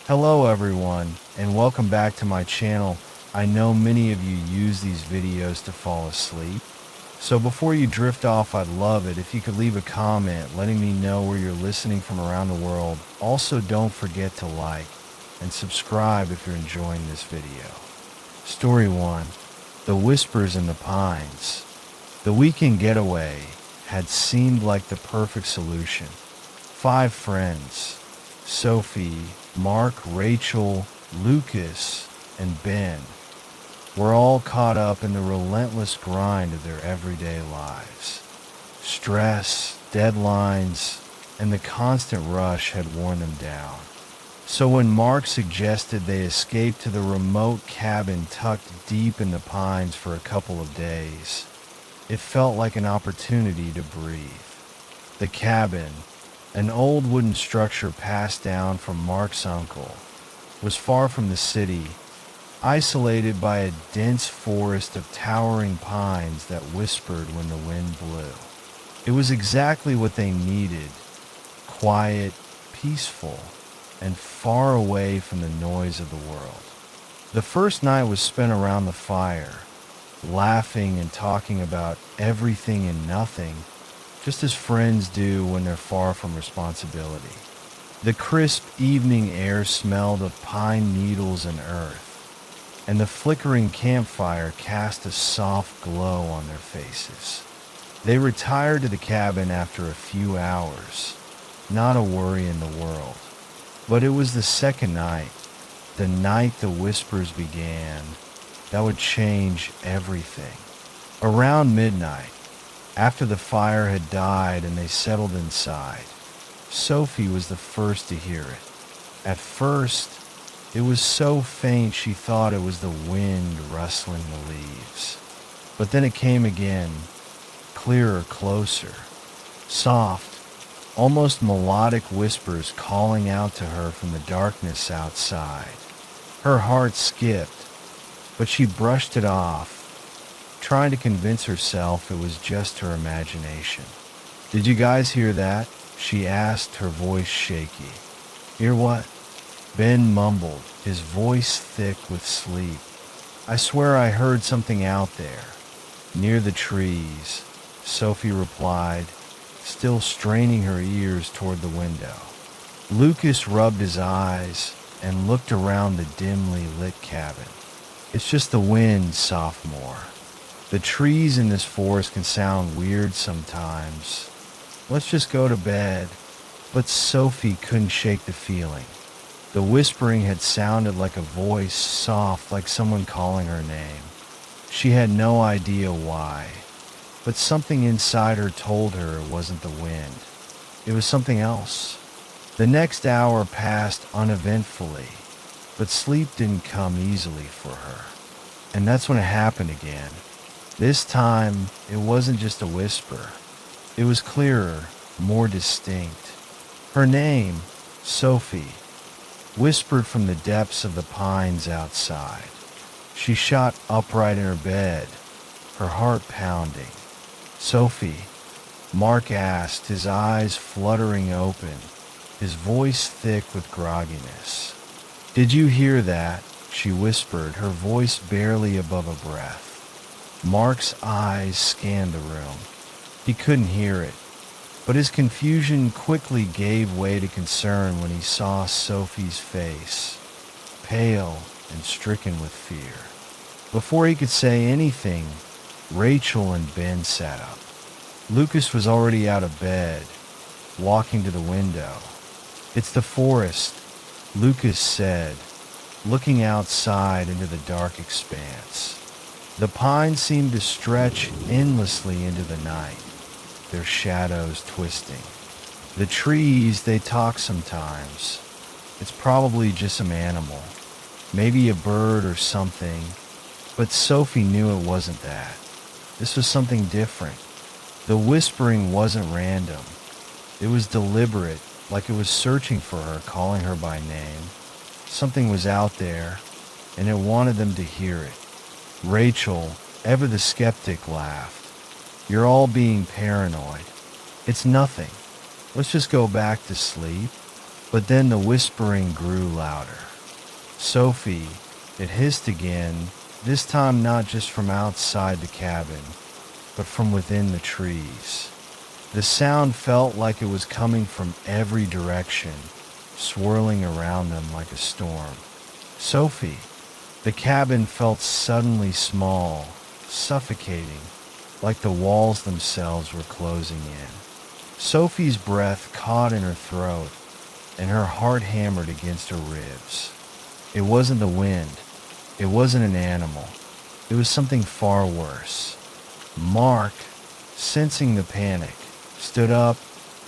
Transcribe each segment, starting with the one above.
Hello everyone, and welcome back to my channel. I know many of you use these videos to fall asleep. So before you drift off, I'd love it if you could leave a comment letting me know where you're listening from around the world. Also, don't forget to like and subscribe if you're enjoying this video. Story 1. The Whispers in the Pines. The weekend getaway had seemed like the perfect solution. 5 friends: Sophie, Mark, Rachel, Lucas, and Ben were all caught up in the relentless grind of their everyday lives. Stress, deadlines, and the constant rush had worn them down. So when Mark suggested they escape to the remote cabin tucked deep in the pines for a couple of days, it felt like an opportunity to breathe. The cabin, an old wooden structure passed down from Mark's uncle, was far from the city, isolated by a dense forest of towering pines that whispered when the wind blew. It was exactly what they needed: quiet, peaceful, and far away from the noise of the world. The first night was spent around the fire, laughing and talking about everything and nothing, just as friends do when they're far from responsibility. The crisp evening air smelled of pine needles and earth, and the flickering campfire cast a soft glow on their faces. They retired to the cabin after a few hours, not a worry in the world. But it was the second night, the night the whispers began, that would change everything. Around midnight, after the fire had died and they settled inside, Sophie was the first to hear it. At first, it was so faint she thought it was the wind rustling the leaves. But then it came again, clearer, closer, soft, almost melodic whispers calling out to her from the darkness outside. Her heart skipped, but she brushed it off, trying to convince herself it was just her imagination. "Did you guys hear that?" she asked, her voice shaky. "Hear what?" Ben mumbled, his voice thick with sleep. "I swear I heard something out there, near the trees," Sophie replied, still straining her ears toward the window. Lucas rubbed his eyes and looked around the dimly lit cabin. "It's just the wind, sophomore. The trees in this forest can sound weird sometimes. Let's just go to bed." But Sophie couldn't shake the feeling. The whispering had sounded like a voice, soft, like someone calling her name. She had no idea why, but something inside her told her it wasn't the wind. It was something else. The next hour passed uneventfully, but sleep didn't come easily for her. And that's when it happened again. This time, it wasn't just a whisper. It was clearer, more distinct. Her name, Sophie, whispered from the depths of the pines outside. She shot upright in her bed, her heart pounding. "Sophie," Mark asked, his eyes fluttering open, his voice thick with grogginess. "Did you hear that?" she whispered, her voice barely above a breath. Mark's eyes scanned the room. He couldn't hear it, but his confusion quickly gave way to concern when he saw Sophie's face, pale and stricken with fear. Before he could say anything, Rachel and Ben sat up. Lucas was already out of bed, walking to the window. "It's the forest," Lucas said, looking outside into the dark expanse. The pines seemed to stretch endlessly into the night, their shadows twisting. "The trees, they talk sometimes. It's probably just some animal, maybe a bird or something." But Sophie knew it wasn't that. This was something different. The whispering wasn't random. It was deliberate, like it was searching for her, calling her by name. Something was out there, and it wanted them to hear it. Rachel, ever the skeptic, laughed. "You're all being paranoid. It's nothing. Let's just go back to sleep." But then the whispering grew louder. "Sophie," it hissed again, this time not just from outside the cabin, but from within the trees. The sound felt like it was coming from every direction, swirling around them like a storm. "Sophie." The cabin felt suddenly small, suffocating, like the walls themselves were closing in. Sophie's breath caught in her throat, and her heart hammered against her ribs. It wasn't the wind. It wasn't an animal. It was something far worse. Mark, sensing the panic, stood up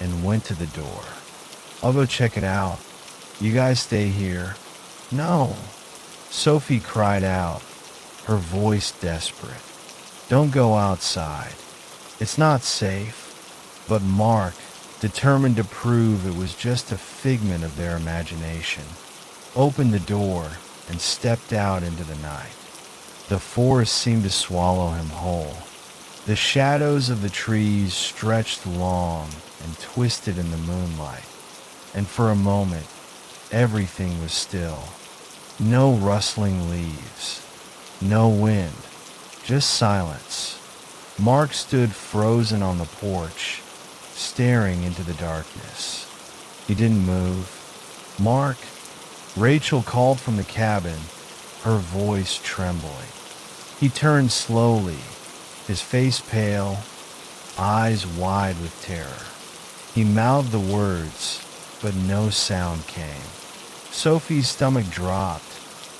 and went to the door. "I'll go check it out. You guys stay here." "No," Sophie cried out, her voice desperate. "Don't go outside. It's not safe." But Mark, determined to prove it was just a figment of their imagination, opened the door and stepped out into the night. The forest seemed to swallow him whole. The shadows of the trees stretched long and twisted in the moonlight, and for a moment, everything was still. No rustling leaves, no wind, just silence. Mark stood frozen on the porch, staring into the darkness. He didn't move. "Mark," Rachel called from the cabin, her voice trembling. He turned slowly, his face pale, eyes wide with terror. He mouthed the words, but no sound came. Sophie's stomach dropped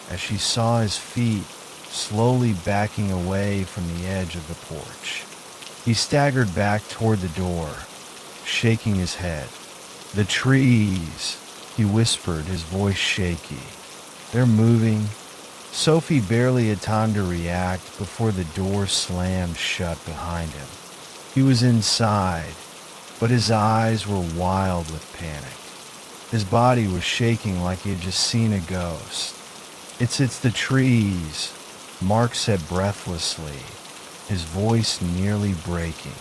as she saw his feet slowly backing away from the edge of the porch. He staggered back toward the door, shaking his head. "The trees," he whispered, his voice shaky. "They're moving." Sophie barely had time to react before the door slammed shut behind him. He was inside, but his eyes were wild with panic. His body was shaking like he had just seen a ghost. It's the trees," Mark said breathlessly, his voice nearly breaking.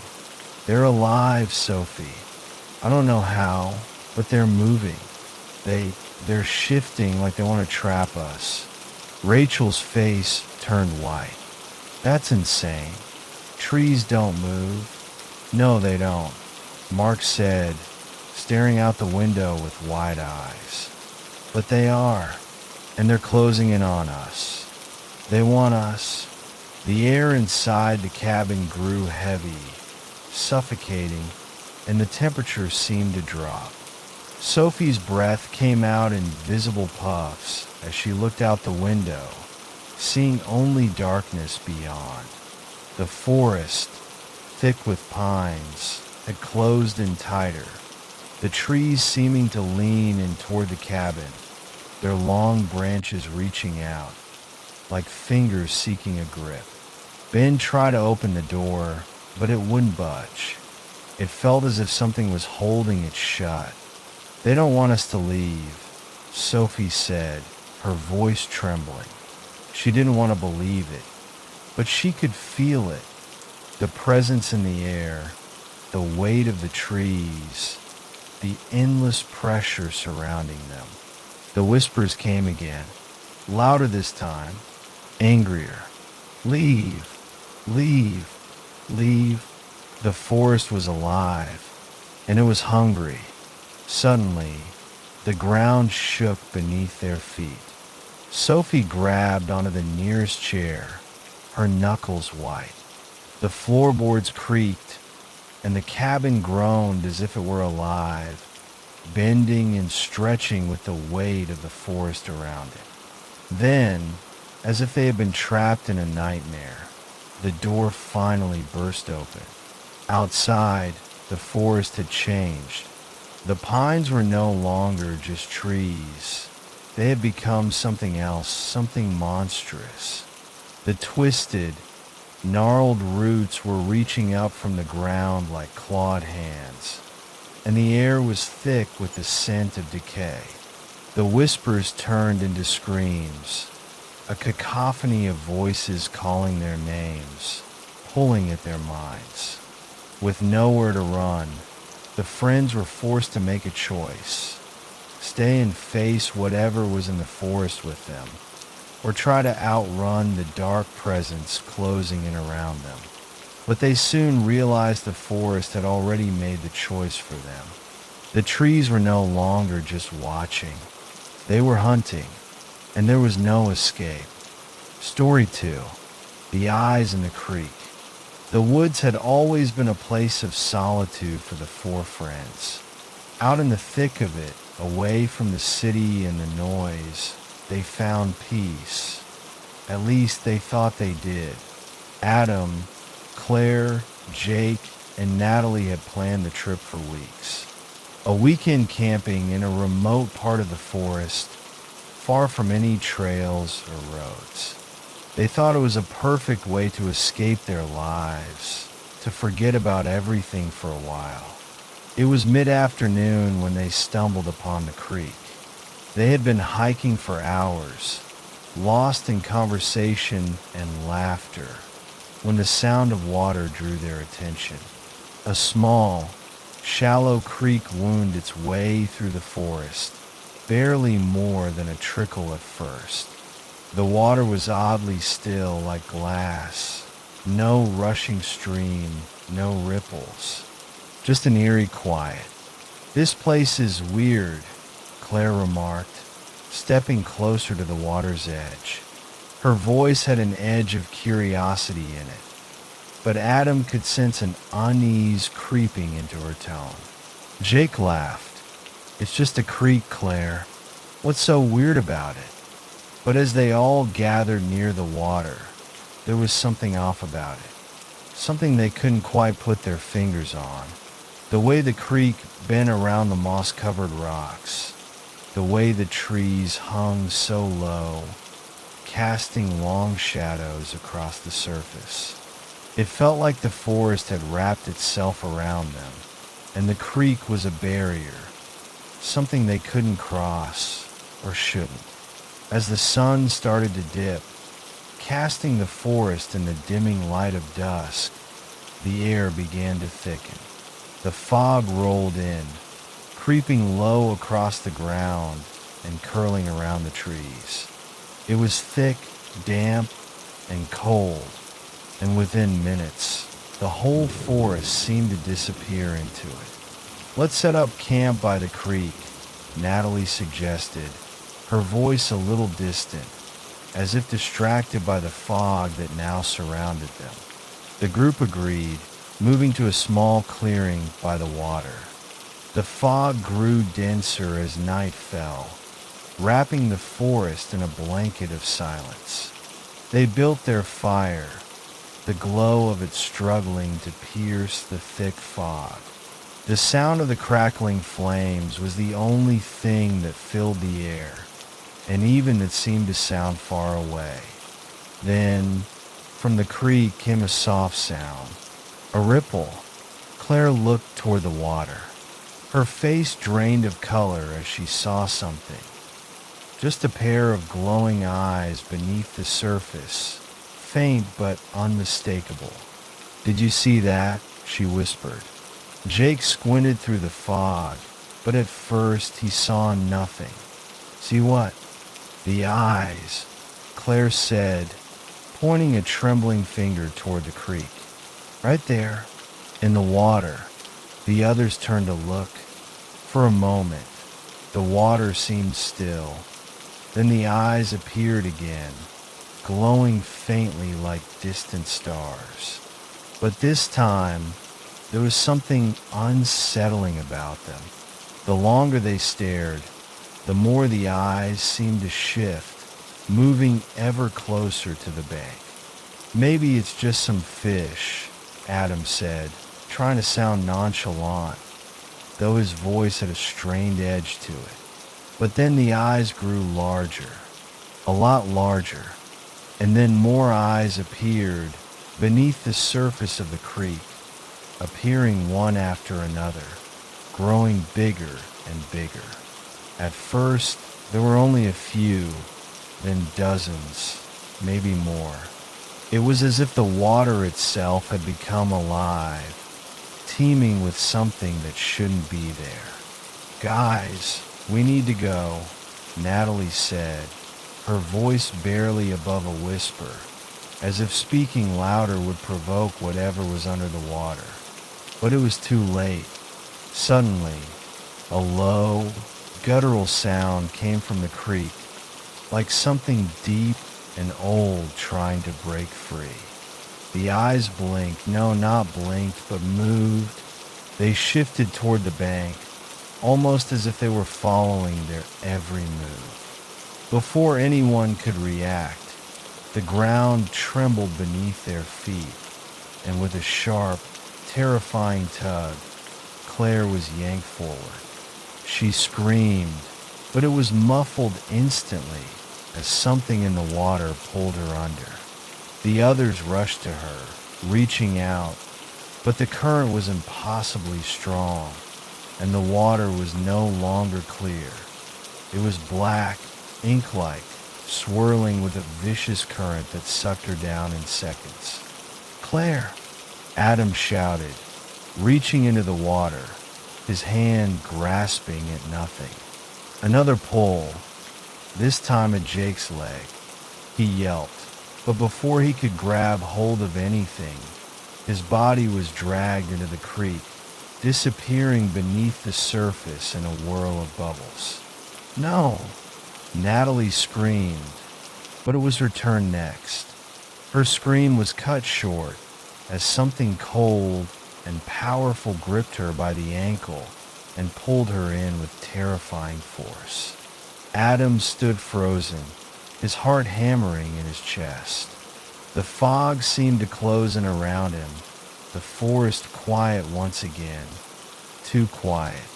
"They're alive, Sophie. I don't know how, but they're moving. They're shifting like they want to trap us." Rachel's face turned white. "That's insane. Trees don't move." "No, they don't," Mark said, staring out the window with wide eyes. "But they are, and they're closing in on us. They want us." The air inside the cabin grew heavy, suffocating, and the temperature seemed to drop. Sophie's breath came out in visible puffs as she looked out the window, seeing only darkness beyond. The forest, thick with pines, had closed in tighter, the trees seeming to lean in toward the cabin, their long branches reaching out, like fingers seeking a grip. Ben tried to open the door, but it wouldn't budge. It felt as if something was holding it shut. "They don't want us to leave," Sophie said, her voice trembling. She didn't want to believe it, but she could feel it. The presence in the air, the weight of the trees, the endless pressure surrounding them. The whispers came again, louder this time, angrier. "Leave, leave, leave." The forest was alive, and it was hungry. Suddenly, the ground shook beneath their feet. Sophie grabbed onto the nearest chair, her knuckles white. The floorboards creaked, and the cabin groaned as if it were alive, bending and stretching with the weight of the forest around it. Then, as if they had been trapped in a nightmare, the door finally burst open. Outside, the forest had changed. The pines were no longer just trees. They had become something else, something monstrous. The twisted, gnarled roots were reaching up from the ground like clawed hands, and the air was thick with the scent of decay. The whispers turned into screams, a cacophony of voices calling their names, pulling at their minds. With nowhere to run, the friends were forced to make a choice: stay and face whatever was in the forest with them, or try to outrun the dark presence closing in around them. But they soon realized the forest had already made the choice for them. The trees were no longer just watching. They were hunting, and there was no escape. Story 2. The Eyes in the Creek. The woods had always been a place of solitude for the four friends. Out in the thick of it, away from the city and the noise, they found peace. At least they thought they did. Adam, Claire, Jake, and Natalie had planned the trip for weeks. A weekend camping in a remote part of the forest, far from any trails or roads. They thought it was a perfect way to escape their lives, to forget about everything for a while. It was mid-afternoon when they stumbled upon the creek. They had been hiking for hours, lost in conversation and laughter, when the sound of water drew their attention. A small, shallow creek wound its way through the forest, barely more than a trickle at first. The water was oddly still, like glass. No rushing stream, no ripples. Just an eerie quiet. "This place is weird," Claire remarked, stepping closer to the water's edge. Her voice had an edge of curiosity in it, but Adam could sense an unease creeping into her tone. Jake laughed. "It's just a creek, Claire. What's so weird about it?" But as they all gathered near the water, there was something off about it. Something they couldn't quite put their fingers on. The way the creek bent around the moss-covered rocks. The way the trees hung so low, casting long shadows across the surface. It felt like the forest had wrapped itself around them, and the creek was a barrier, something they couldn't cross, or shouldn't. As the sun started to dip, casting the forest in the dimming light of dusk, the air began to thicken. The fog rolled in, creeping low across the ground and curling around the trees. It was thick, damp, and cold, and within minutes, the whole forest seemed to disappear into it. "Let's set up camp by the creek," Natalie suggested, her voice a little distant, as if distracted by the fog that now surrounded them. The group agreed, moving to a small clearing by the water. The fog grew denser as night fell, wrapping the forest in a blanket of silence. They built their fire, the glow of it struggling to pierce the thick fog. The sound of the crackling flames was the only thing that filled the air, and even it seemed to sound far away. Then, from the creek came a soft sound, a ripple. Claire looked toward the water. Her face drained of color as she saw something. Just a pair of glowing eyes beneath the surface, faint but unmistakable. "Did you see that?" she whispered. Jake squinted through the fog, but at first he saw nothing. "See what?" "The eyes," Claire said, pointing a trembling finger toward the creek. "Right there, in the water." The others turned to look. For a moment, the water seemed still. Then the eyes appeared again, glowing faintly like distant stars. But this time, there was something unsettling about them. The longer they stared, the more the eyes seemed to shift, moving ever closer to the bank. "Maybe it's just some fish," Adam said, trying to sound nonchalant, though his voice had a strained edge to it. But then the eyes grew larger, a lot larger, and then more eyes appeared beneath the surface of the creek, appearing one after another, growing bigger and bigger. At first, there were only a few, then dozens, maybe more. It was as if the water itself had become alive, teeming with something that shouldn't be there. "Guys," "We need to go," Natalie said, her voice barely above a whisper, as if speaking louder would provoke whatever was under the water. But it was too late. Suddenly, a low, guttural sound came from the creek, like something deep and old trying to break free. The eyes blinked, no, not blinked, but moved. They shifted toward the bank, almost as if they were following their every move. Before anyone could react, the ground trembled beneath their feet, and with a sharp, terrifying tug, Claire was yanked forward. She screamed, but it was muffled instantly as something in the water pulled her under. The others rushed to her, reaching out, but the current was impossibly strong, and the water was no longer clear. It was black, ink-like, swirling with a vicious current that sucked her down in seconds. "Claire!" Adam shouted, reaching into the water, his hand grasping at nothing. Another pull, this time at Jake's leg. He yelped, but before he could grab hold of anything, his body was dragged into the creek, disappearing beneath the surface in a whirl of bubbles. "No!" Natalie screamed, but it was her turn next. Her scream was cut short as something cold and powerful gripped her by the ankle and pulled her in with terrifying force. Adam stood frozen, his heart hammering in his chest. The fog seemed to close in around him, the forest quiet once again, too quiet.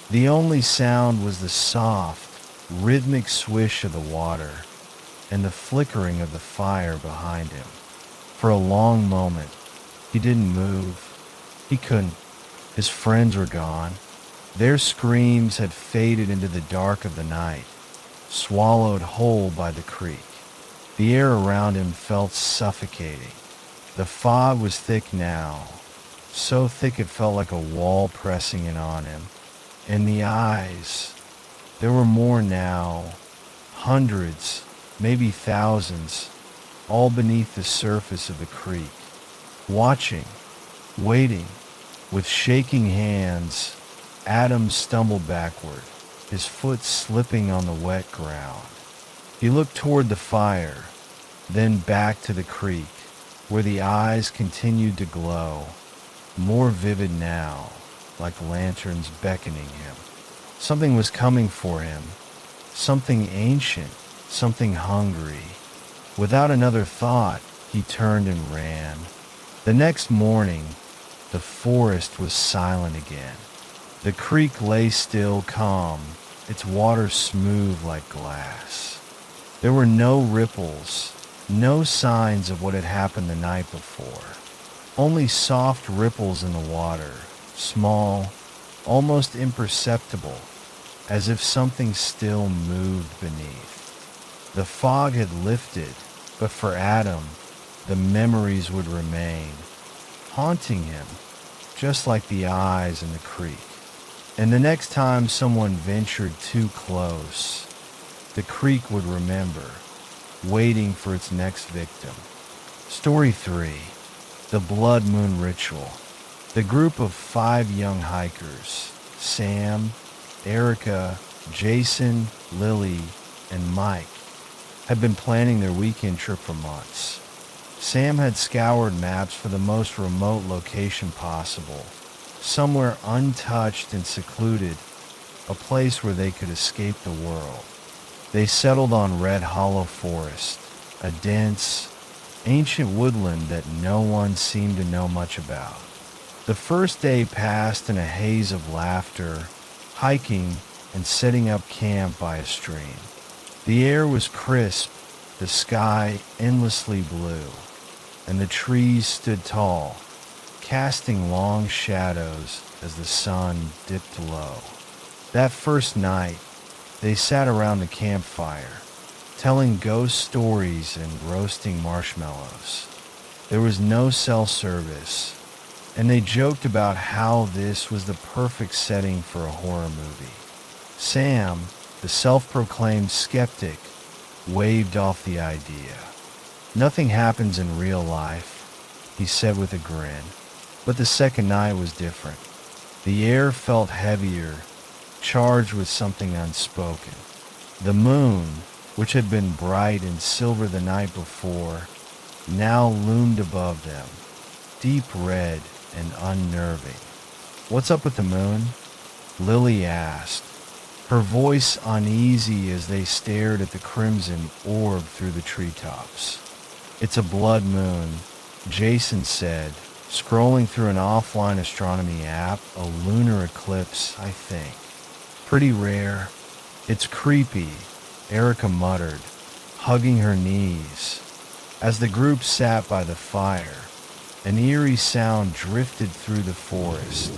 The only sound was the soft, rhythmic swish of the water and the flickering of the fire behind him. For a long moment, he didn't move. He couldn't. His friends were gone. Their screams had faded into the dark of the night, swallowed whole by the creek. The air around him felt suffocating. The fog was thick now, so thick it felt like a wall pressing in on him. And the eyes, there were more now, hundreds, maybe thousands, all beneath the surface of the creek, watching, waiting. With shaking hands, Adam stumbled backward, his foot slipping on the wet ground. He looked toward the fire, then back to the creek, where the eyes continued to glow, more vivid now, like lanterns beckoning him. Something was coming for him, something ancient, something hungry. Without another thought, he turned and ran. The next morning, the forest was silent again. The creek lay still, calm, its water smooth like glass. There were no ripples, no signs of what had happened the night before. Only soft ripples in the water, small, almost imperceptible, as if something still moved beneath. The fog had lifted, but for Adam, the memories would remain, haunting him, just like the eyes in the creek. And the next time someone ventured too close, the creek would remember, waiting for its next victim. Story 3. The Blood Moon Ritual. The group of 5 young hikers, Sam, Erica, Jason, Lily, and Mike, had been planning their weekend trip for months. Sam had scoured maps for the most remote location possible, somewhere untouched and secluded, a place where they could escape the world. They settled on Red Hollow Forest, a dense, ancient woodland that no one seemed to know much about. The first day passed in a haze of laughter, hiking, and setting up camp by a stream. The air was crisp, the sky endlessly blue, and the trees stood tall, casting long shadows as the sun dipped low. That first night, they sat around the campfire, telling ghost stories and roasting marshmallows. There was no cell service, and they joked about how this was the perfect setting for a horror movie. Sam, the self-proclaimed skeptic, waved off the idea. "Nothing happens in real life," he said with a grin. But the second night was different. The air felt heavier, charged with something unspoken. The moon, which had been bright and silver the night before, now loomed above them, deep red and unnerving. "What's up with the moon?" Lily asked, her voice uneasy as they stared at the crimson orb through the treetops. "It's a blood moon," Jason said, scrolling through an offline astronomy app. "A lunar eclipse, I think. Pretty rare." "It's creepy," Erica muttered, hugging her knees. As the group sat by the fire, an eerie sound drifted through the forest,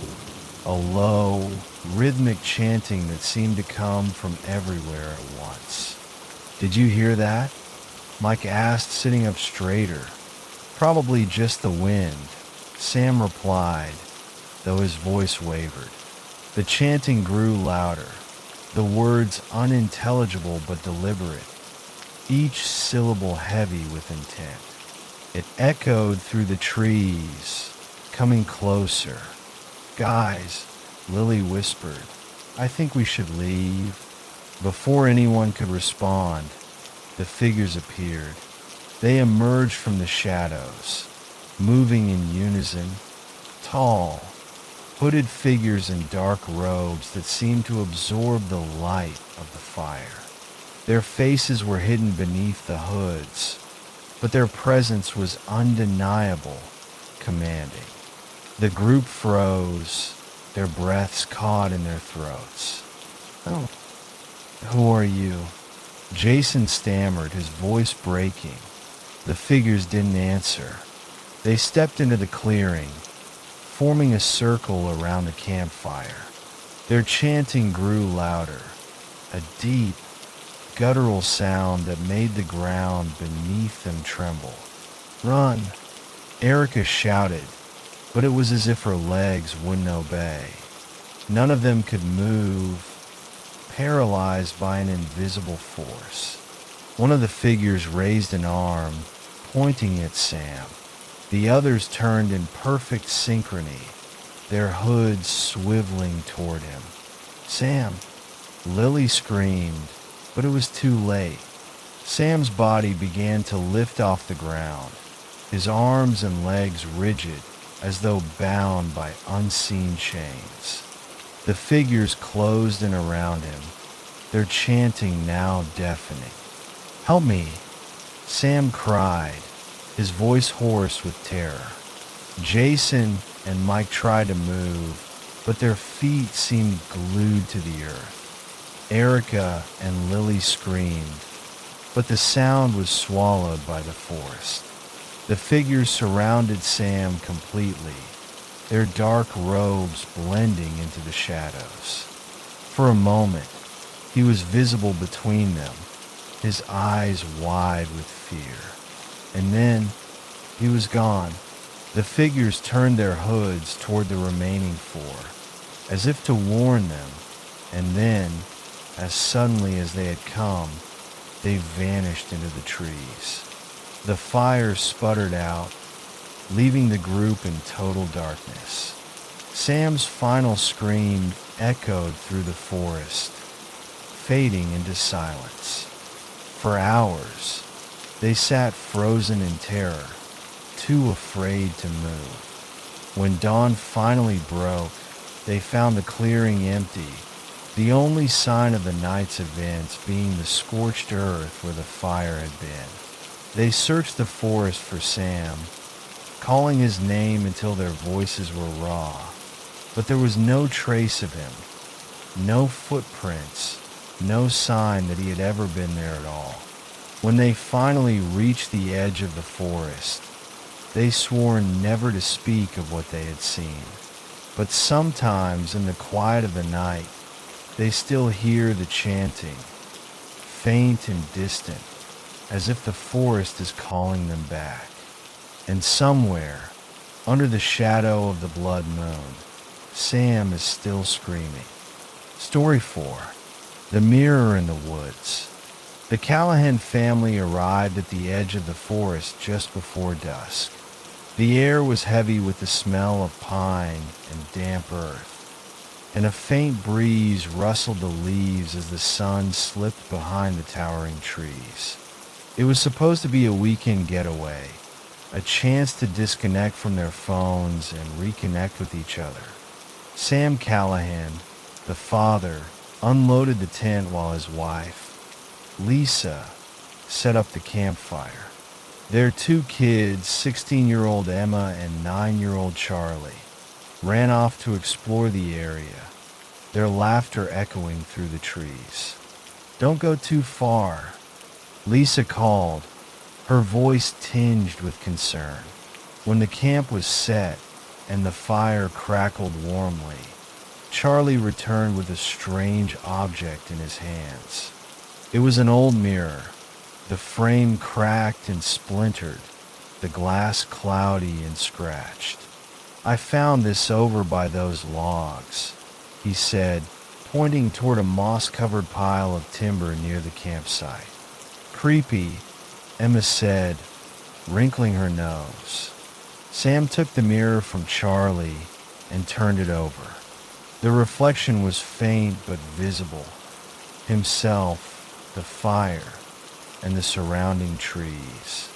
a low, rhythmic chanting that seemed to come from everywhere at once. "Did you hear that?" Mike asked, sitting up straighter. "Probably just the wind," Sam replied, though his voice wavered. The chanting grew louder, the words unintelligible but deliberate, each syllable heavy with intent. It echoed through the trees, coming closer. "Guys," Lily whispered, "I think we should leave." Before anyone could respond, the figures appeared. They emerged from the shadows, moving in unison, tall, hooded figures in dark robes that seemed to absorb the light of the fire. Their faces were hidden beneath the hoods, but their presence was undeniable, commanding. The group froze, their breaths caught in their throats. "Oh, who are you?" Jason stammered, his voice breaking. The figures didn't answer. They stepped into the clearing, forming a circle around the campfire. Their chanting grew louder, a deep, guttural sound that made the ground beneath them tremble. "Run!" Erica shouted, but it was as if her legs wouldn't obey. None of them could move, paralyzed by an invisible force. One of the figures raised an arm, pointing at Sam. The others turned in perfect synchrony, their hoods swiveling toward him. "Sam!" Lily screamed, but it was too late. Sam's body began to lift off the ground, his arms and legs rigid as though bound by unseen chains. The figures closed in around him, their chanting now deafening. "Help me!" Sam cried, his voice hoarse with terror. Jason and Mike tried to move, but their feet seemed glued to the earth. Erica and Lily screamed, but the sound was swallowed by the forest. The figures surrounded Sam completely, their dark robes blending into the shadows. For a moment, he was visible between them, his eyes wide with fear. And then, he was gone. The figures turned their hoods toward the remaining four, as if to warn them, and then, as suddenly as they had come, they vanished into the trees. The fire sputtered out, leaving the group in total darkness. Sam's final scream echoed through the forest, fading into silence. For hours, they sat frozen in terror, too afraid to move. When dawn finally broke, they found the clearing empty, the only sign of the night's events being the scorched earth where the fire had been. They searched the forest for Sam, calling his name until their voices were raw, but there was no trace of him, no footprints, no sign that he had ever been there at all. When they finally reached the edge of the forest, they swore never to speak of what they had seen. But sometimes in the quiet of the night, they still hear the chanting, faint and distant, as if the forest is calling them back. And somewhere, under the shadow of the blood moon, Sam is still screaming. Story 4. The mirror in the woods. The Callahan family arrived at the edge of the forest just before dusk. The air was heavy with the smell of pine and damp earth, and a faint breeze rustled the leaves as the sun slipped behind the towering trees. It was supposed to be a weekend getaway, a chance to disconnect from their phones and reconnect with each other. Sam Callahan, the father, unloaded the tent while his wife, Lisa, set up the campfire. Their two kids, 16-year-old Emma and 9-year-old Charlie, ran off to explore the area, their laughter echoing through the trees. "Don't go too far," Lisa called, her voice tinged with concern. When the camp was set and the fire crackled warmly, Charlie returned with a strange object in his hands. It was an old mirror, the frame cracked and splintered, the glass cloudy and scratched. "I found this over by those logs," he said, pointing toward a moss-covered pile of timber near the campsite. "Creepy," Emma said, wrinkling her nose. Sam took the mirror from Charlie and turned it over. The reflection was faint but visible. Himself, the fire, and the surrounding trees.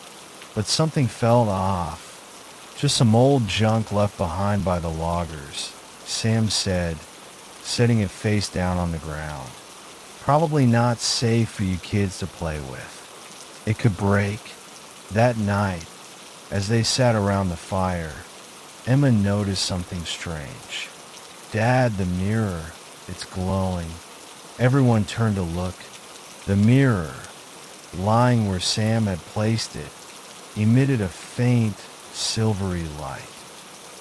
But something felt off. "Just some old junk left behind by the loggers," Sam said, setting it face down on the ground. "Probably not safe for you kids to play with. It could break." That night, as they sat around the fire, Emma noticed something strange. "Dad, the mirror, it's glowing." Everyone turned to look. The mirror, lying where Sam had placed it, emitted a faint, silvery light.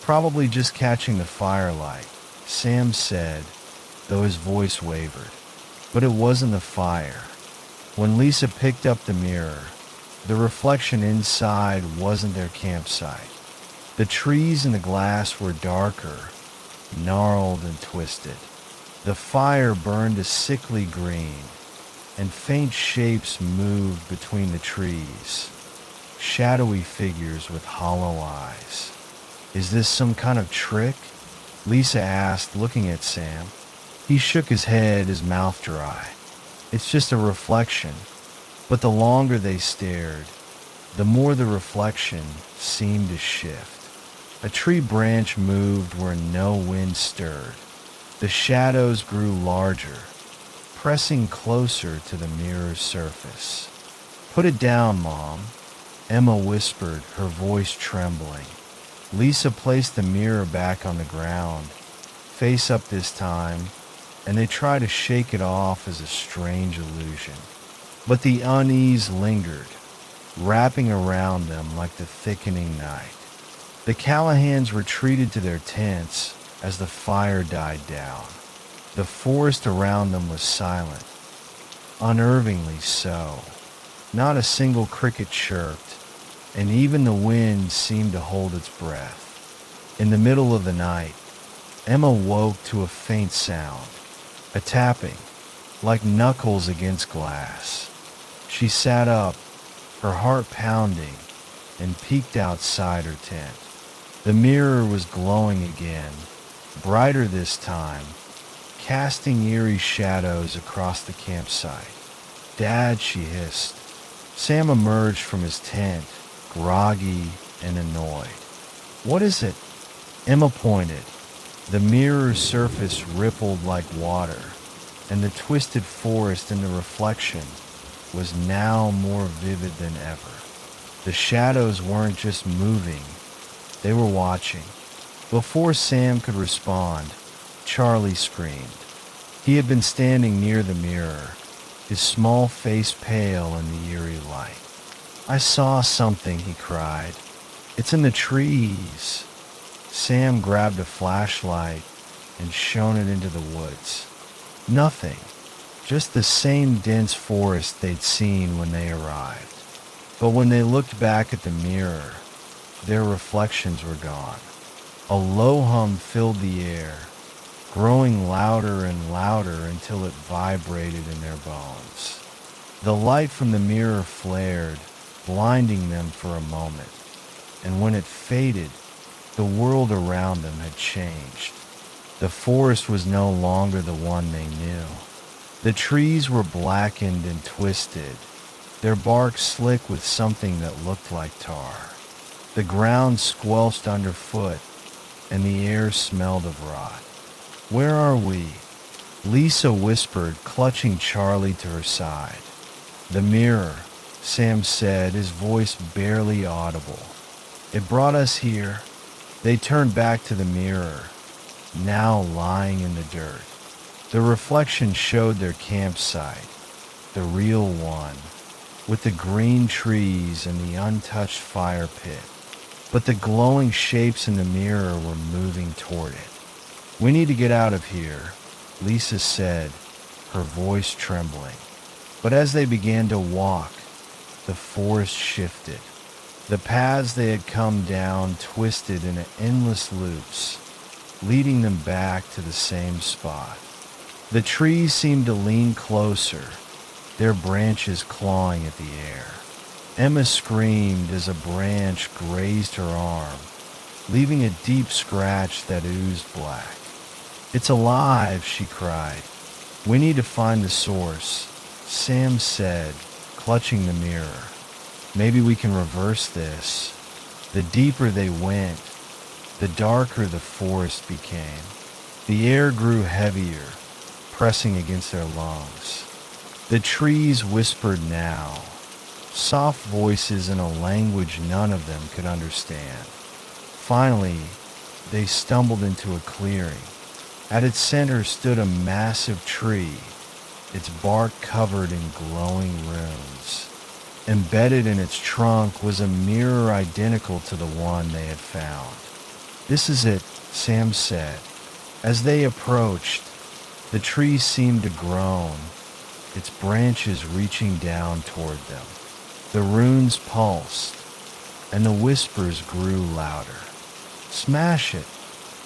"Probably just catching the firelight," Sam said, though his voice wavered. But it wasn't the fire. When Lisa picked up the mirror, the reflection inside wasn't their campsite. The trees and the glass were darker, gnarled and twisted. The fire burned a sickly green, and faint shapes moved between the trees, shadowy figures with hollow eyes. "Is this some kind of trick?" Lisa asked, looking at Sam. He shook his head, his mouth dry. "It's just a reflection." But the longer they stared, the more the reflection seemed to shift. A tree branch moved where no wind stirred. The shadows grew larger, pressing closer to the mirror's surface. "Put it down, Mom," Emma whispered, her voice trembling. Lisa placed the mirror back on the ground, face up this time, and they tried to shake it off as a strange illusion. But the unease lingered, wrapping around them like the thickening night. The Callahans retreated to their tents as the fire died down. The forest around them was silent, unnervingly so. Not a single cricket chirped, and even the wind seemed to hold its breath. In the middle of the night, Emma woke to a faint sound, a tapping, like knuckles against glass. She sat up, her heart pounding, and peeked outside her tent. The mirror was glowing again, brighter this time, casting eerie shadows across the campsite. "Dad," she hissed. Sam emerged from his tent, groggy and annoyed. "What is it?" Emma pointed. The mirror's surface rippled like water, and the twisted forest in the reflection was now more vivid than ever. The shadows weren't just moving, they were watching. Before Sam could respond, Charlie screamed. He had been standing near the mirror, his small face pale in the eerie light. "I saw something," he cried. "It's in the trees." Sam grabbed a flashlight and shone it into the woods. Nothing. Just the same dense forest they'd seen when they arrived. But when they looked back at the mirror, their reflections were gone. A low hum filled the air, growing louder and louder until it vibrated in their bones. The light from the mirror flared, blinding them for a moment, and when it faded, the world around them had changed. The forest was no longer the one they knew. The trees were blackened and twisted, their bark slick with something that looked like tar. The ground squelched underfoot, and the air smelled of rot. "Where are we?" Lisa whispered, clutching Charlie to her side. "The mirror," Sam said, his voice barely audible. "It brought us here." They turned back to the mirror, now lying in the dirt. The reflection showed their campsite, the real one, with the green trees and the untouched fire pit. But the glowing shapes in the mirror were moving toward it. "We need to get out of here," Lisa said, her voice trembling. But as they began to walk, the forest shifted. The paths they had come down twisted in endless loops, leading them back to the same spot. The trees seemed to lean closer, their branches clawing at the air. Emma screamed as a branch grazed her arm, leaving a deep scratch that oozed black. "It's alive," she cried. "We need to find the source," Sam said, clutching the mirror. "Maybe we can reverse this." The deeper they went, the darker the forest became. The air grew heavier, pressing against their lungs. The trees whispered now, soft voices in a language none of them could understand. Finally, they stumbled into a clearing. At its center stood a massive tree, its bark covered in glowing runes. Embedded in its trunk was a mirror identical to the one they had found. "This is it," Sam said. As they approached, the tree seemed to groan, its branches reaching down toward them. The runes pulsed, and the whispers grew louder. "Smash it,"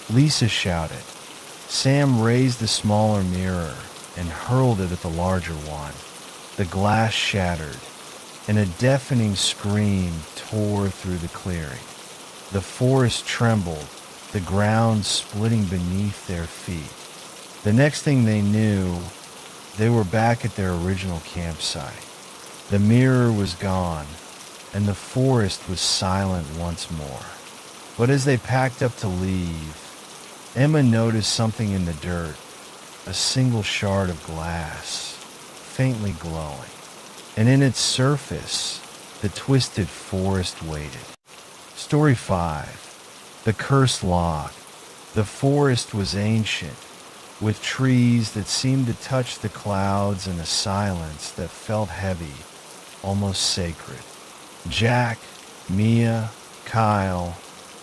Lisa shouted. Sam raised the smaller mirror and hurled it at the larger one. The glass shattered, and a deafening scream tore through the clearing. The forest trembled, the ground splitting beneath their feet. The next thing they knew, they were back at their original campsite. The mirror was gone, and the forest was silent once more. But as they packed up to leave, Emma noticed something in the dirt, a single shard of glass, faintly glowing. And in its surface, the twisted forest waited. Story 5. The Cursed Log. The forest was ancient, with trees that seemed to touch the clouds and a silence that felt heavy, almost sacred. Jack, Mia, Kyle,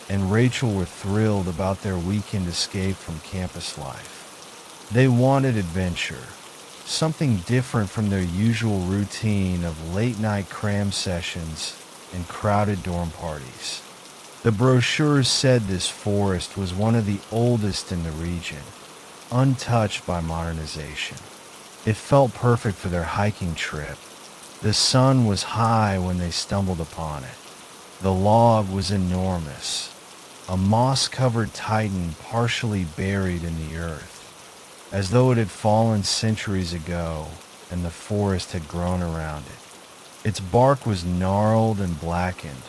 and Rachel were thrilled about their weekend escape from campus life. They wanted adventure, something different from their usual routine of late-night cram sessions and crowded dorm parties. The brochures said this forest was one of the oldest in the region, untouched by modernization. It felt perfect for their hiking trip. The sun was high when they stumbled upon it. The log was enormous, a moss-covered titan partially buried in the earth, as though it had fallen centuries ago and the forest had grown around it. Its bark was gnarled and blackened,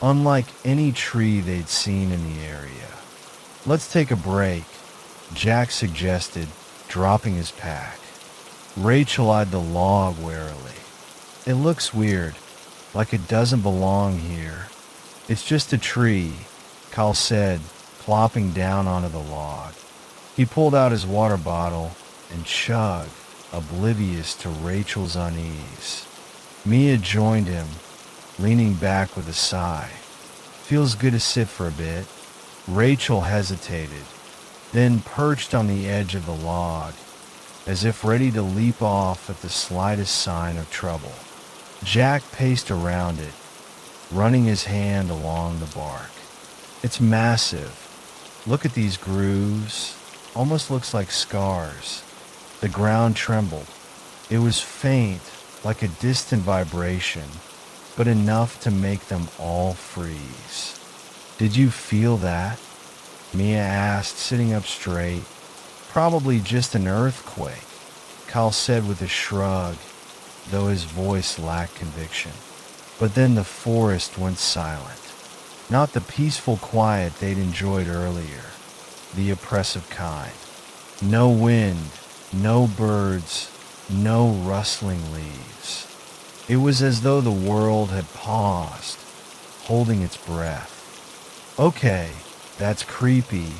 unlike any tree they'd seen in the area. "Let's take a break," Jack suggested, dropping his pack. Rachel eyed the log warily. "It looks weird, like it doesn't belong here." "It's just a tree," Kyle said, plopping down onto the log. He pulled out his water bottle and chugged, oblivious to Rachel's unease. Mia joined him, leaning back with a sigh. "Feels good to sit for a bit." Rachel hesitated, then perched on the edge of the log, as if ready to leap off at the slightest sign of trouble. Jack paced around it, running his hand along the bark. "It's massive. Look at these grooves. almost looks like scars. The ground trembled. It was faint, like a distant vibration, but enough to make them all freeze. Did you feel that? Mia asked, sitting up straight. Probably just an earthquake, Kyle said with a shrug, though his voice lacked conviction. But then the forest went silent. Not the peaceful quiet they'd enjoyed earlier, the oppressive kind. No wind, no birds, no rustling leaves. It was as though the world had paused, holding its breath. "Okay, that's creepy,"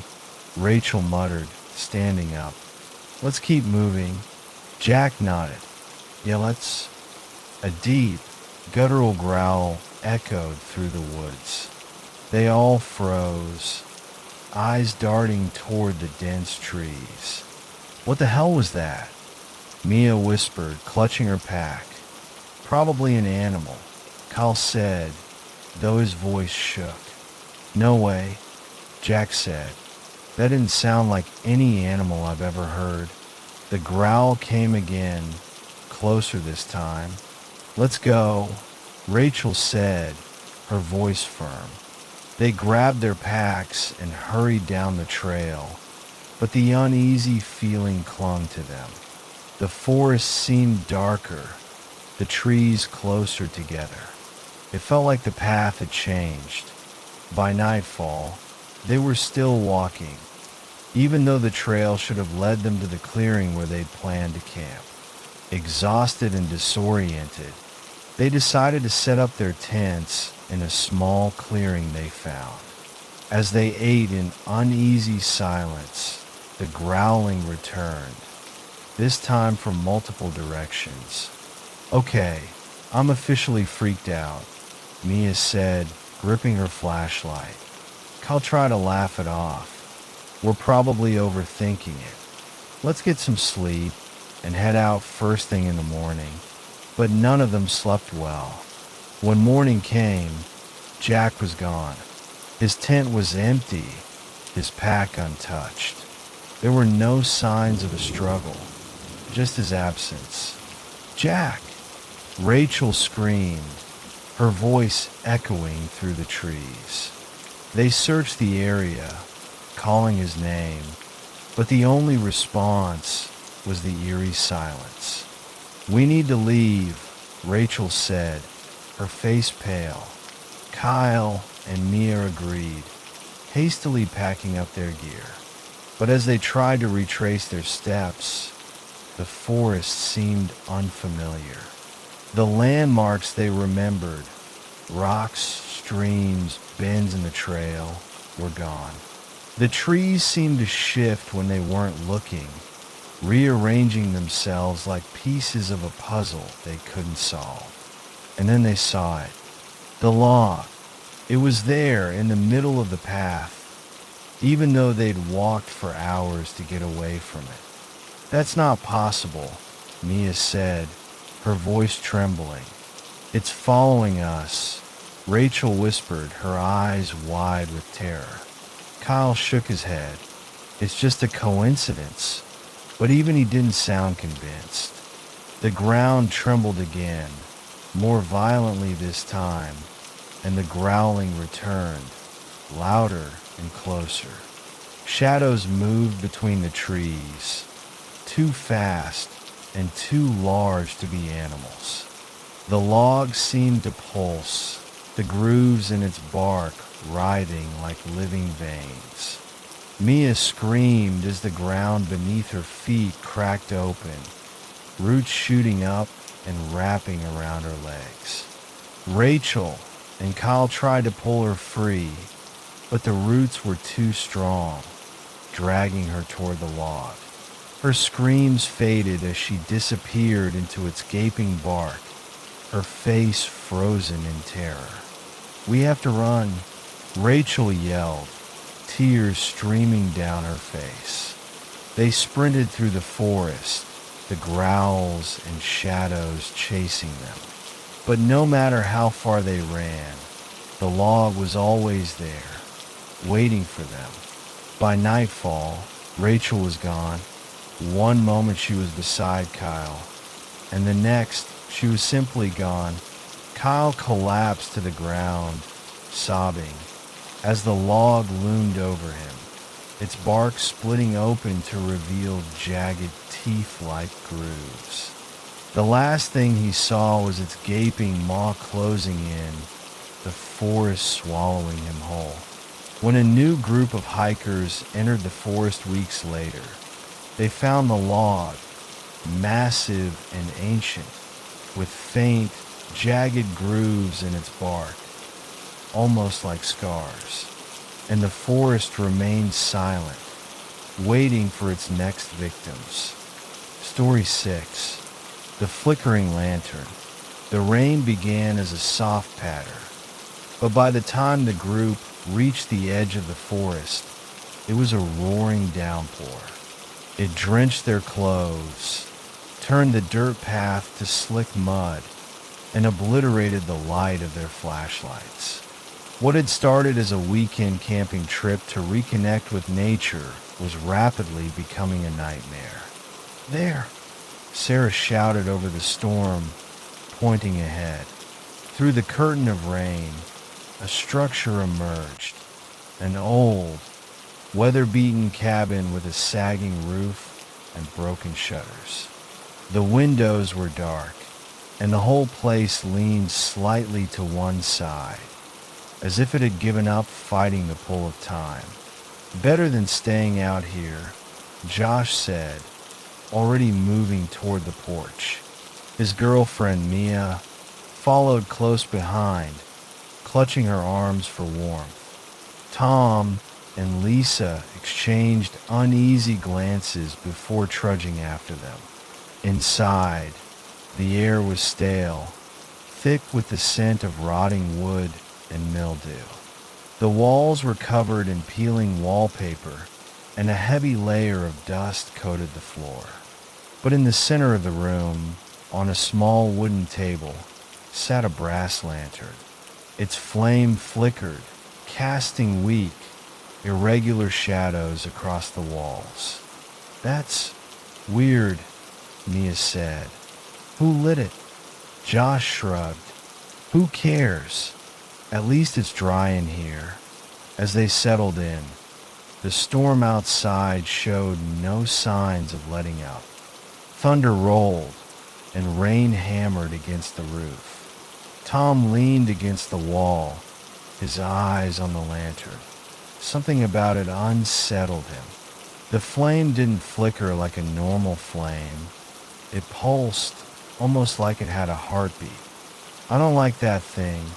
Rachel muttered, standing up. "Let's keep moving." Jack nodded. "Yeah, let's." A deep, guttural growl echoed through the woods. They all froze, eyes darting toward the dense trees. "What the hell was that?" Mia whispered, clutching her pack. "Probably an animal," Kyle said, though his voice shook. "No way," Jack said. "That didn't sound like any animal I've ever heard." The growl came again, closer this time. "Let's go," Rachel said, her voice firm. They grabbed their packs and hurried down the trail, but the uneasy feeling clung to them. The forest seemed darker, the trees closer together. It felt like the path had changed. By nightfall, they were still walking, even though the trail should have led them to the clearing where they'd planned to camp. Exhausted and disoriented, they decided to set up their tents in a small clearing they found. As they ate in uneasy silence, the growling returned, this time from multiple directions. "Okay, I'm officially freaked out," Mia said, gripping her flashlight. Kyle tried to laugh it off. "We're probably overthinking it. Let's get some sleep and head out first thing in the morning." But none of them slept well. When morning came, Jack was gone. His tent was empty, his pack untouched. There were no signs of a struggle, just his absence. "Jack!" Rachel screamed, her voice echoing through the trees. They searched the area, calling his name, but the only response was the eerie silence. "We need to leave," Rachel said, her face pale. Kyle and Mia agreed, hastily packing up their gear. But as they tried to retrace their steps, the forest seemed unfamiliar. The landmarks they remembered, rocks, streams, bends in the trail, were gone. The trees seemed to shift when they weren't looking, rearranging themselves like pieces of a puzzle they couldn't solve. And then they saw it. The log. It was there in the middle of the path, even though they'd walked for hours to get away from it. "That's not possible," Mia said, her voice trembling. "It's following us," Rachel whispered, her eyes wide with terror. Kyle shook his head. "It's just a coincidence." But even he didn't sound convinced. The ground trembled again, more violently this time, and the growling returned, louder and closer. Shadows moved between the trees, too fast and too large to be animals. The log seemed to pulse, the grooves in its bark writhing like living veins. Mia screamed as the ground beneath her feet cracked open, roots shooting up and wrapping around her legs. Rachel and Kyle tried to pull her free, but the roots were too strong, dragging her toward the log. Her screams faded as she disappeared into its gaping bark, her face frozen in terror. "We have to run," Rachel yelled, tears streaming down her face. They sprinted through the forest, the growls and shadows chasing them. But no matter how far they ran, the log was always there, waiting for them. By nightfall, Rachel was gone. One moment she was beside Kyle, and the next she was simply gone. Kyle collapsed to the ground, sobbing, as the log loomed over him, its bark splitting open to reveal jagged teeth-like grooves. The last thing he saw was its gaping maw closing in, the forest swallowing him whole. When a new group of hikers entered the forest weeks later, they found the log, massive and ancient, with faint, jagged grooves in its bark, almost like scars, and the forest remained silent, waiting for its next victims. Story 6. The Flickering Lantern. The rain began as a soft patter, but by the time the group reached the edge of the forest, it was a roaring downpour. It drenched their clothes, turned the dirt path to slick mud, and obliterated the light of their flashlights. What had started as a weekend camping trip to reconnect with nature was rapidly becoming a nightmare. "There!" Sarah shouted over the storm, pointing ahead. Through the curtain of rain, a structure emerged. An old, weather-beaten cabin with a sagging roof and broken shutters. The windows were dark, and the whole place leaned slightly to one side, as if it had given up fighting the pull of time. "Better than staying out here," Josh said, already moving toward the porch. His girlfriend, Mia, followed close behind, clutching her arms for warmth. Tom and Lisa exchanged uneasy glances before trudging after them. Inside, the air was stale, thick with the scent of rotting wood and mildew. The walls were covered in peeling wallpaper, and a heavy layer of dust coated the floor. But in the center of the room, on a small wooden table, sat a brass lantern. Its flame flickered, casting weak, irregular shadows across the walls. "That's weird," Mia said. "Who lit it?" Josh shrugged. "Who cares? At least it's dry in here." As they settled in, the storm outside showed no signs of letting up. Thunder rolled, and rain hammered against the roof. Tom leaned against the wall, his eyes on the lantern. Something about it unsettled him. The flame didn't flicker like a normal flame. It pulsed, almost like it had a heartbeat. "I don't like that thing,"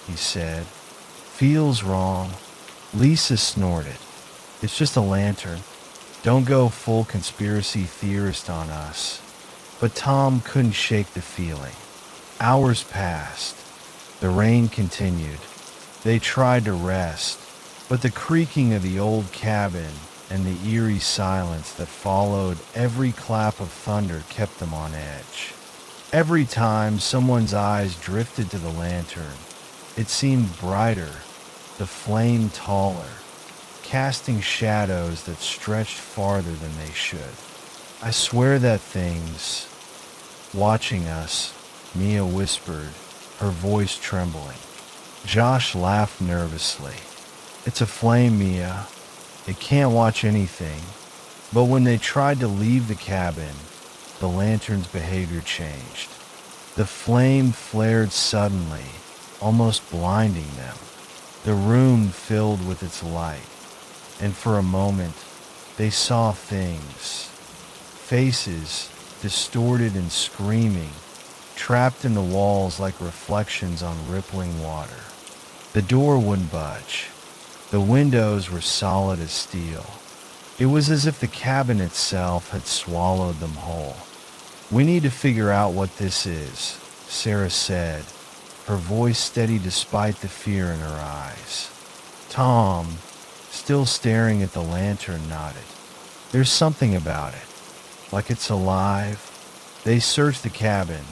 he said. "Feels wrong." Lisa snorted. "It's just a lantern. Don't go full conspiracy theorist on us." But Tom couldn't shake the feeling. Hours passed. The rain continued. They tried to rest, but the creaking of the old cabin and the eerie silence that followed every clap of thunder kept them on edge. Every time someone's eyes drifted to the lantern, it seemed brighter, the flame taller, casting shadows that stretched farther than they should. "I swear that thing's watching us," Mia whispered, her voice trembling. Josh laughed nervously. "It's a flame, Mia. It can't watch anything." But when they tried to leave the cabin, the lantern's behavior changed. The flame flared suddenly, almost blinding them. The room filled with its light, and for a moment, they saw things. Faces, distorted and screaming, trapped in the walls like reflections on rippling water. The door wouldn't budge. The windows were solid as steel. It was as if the cabin itself had swallowed them whole. "We need to figure out what this is," Sarah said, her voice steady despite the fear in her eyes. Tom, still staring at the lantern, nodded. "There's something about it, like it's alive." They searched the cabin,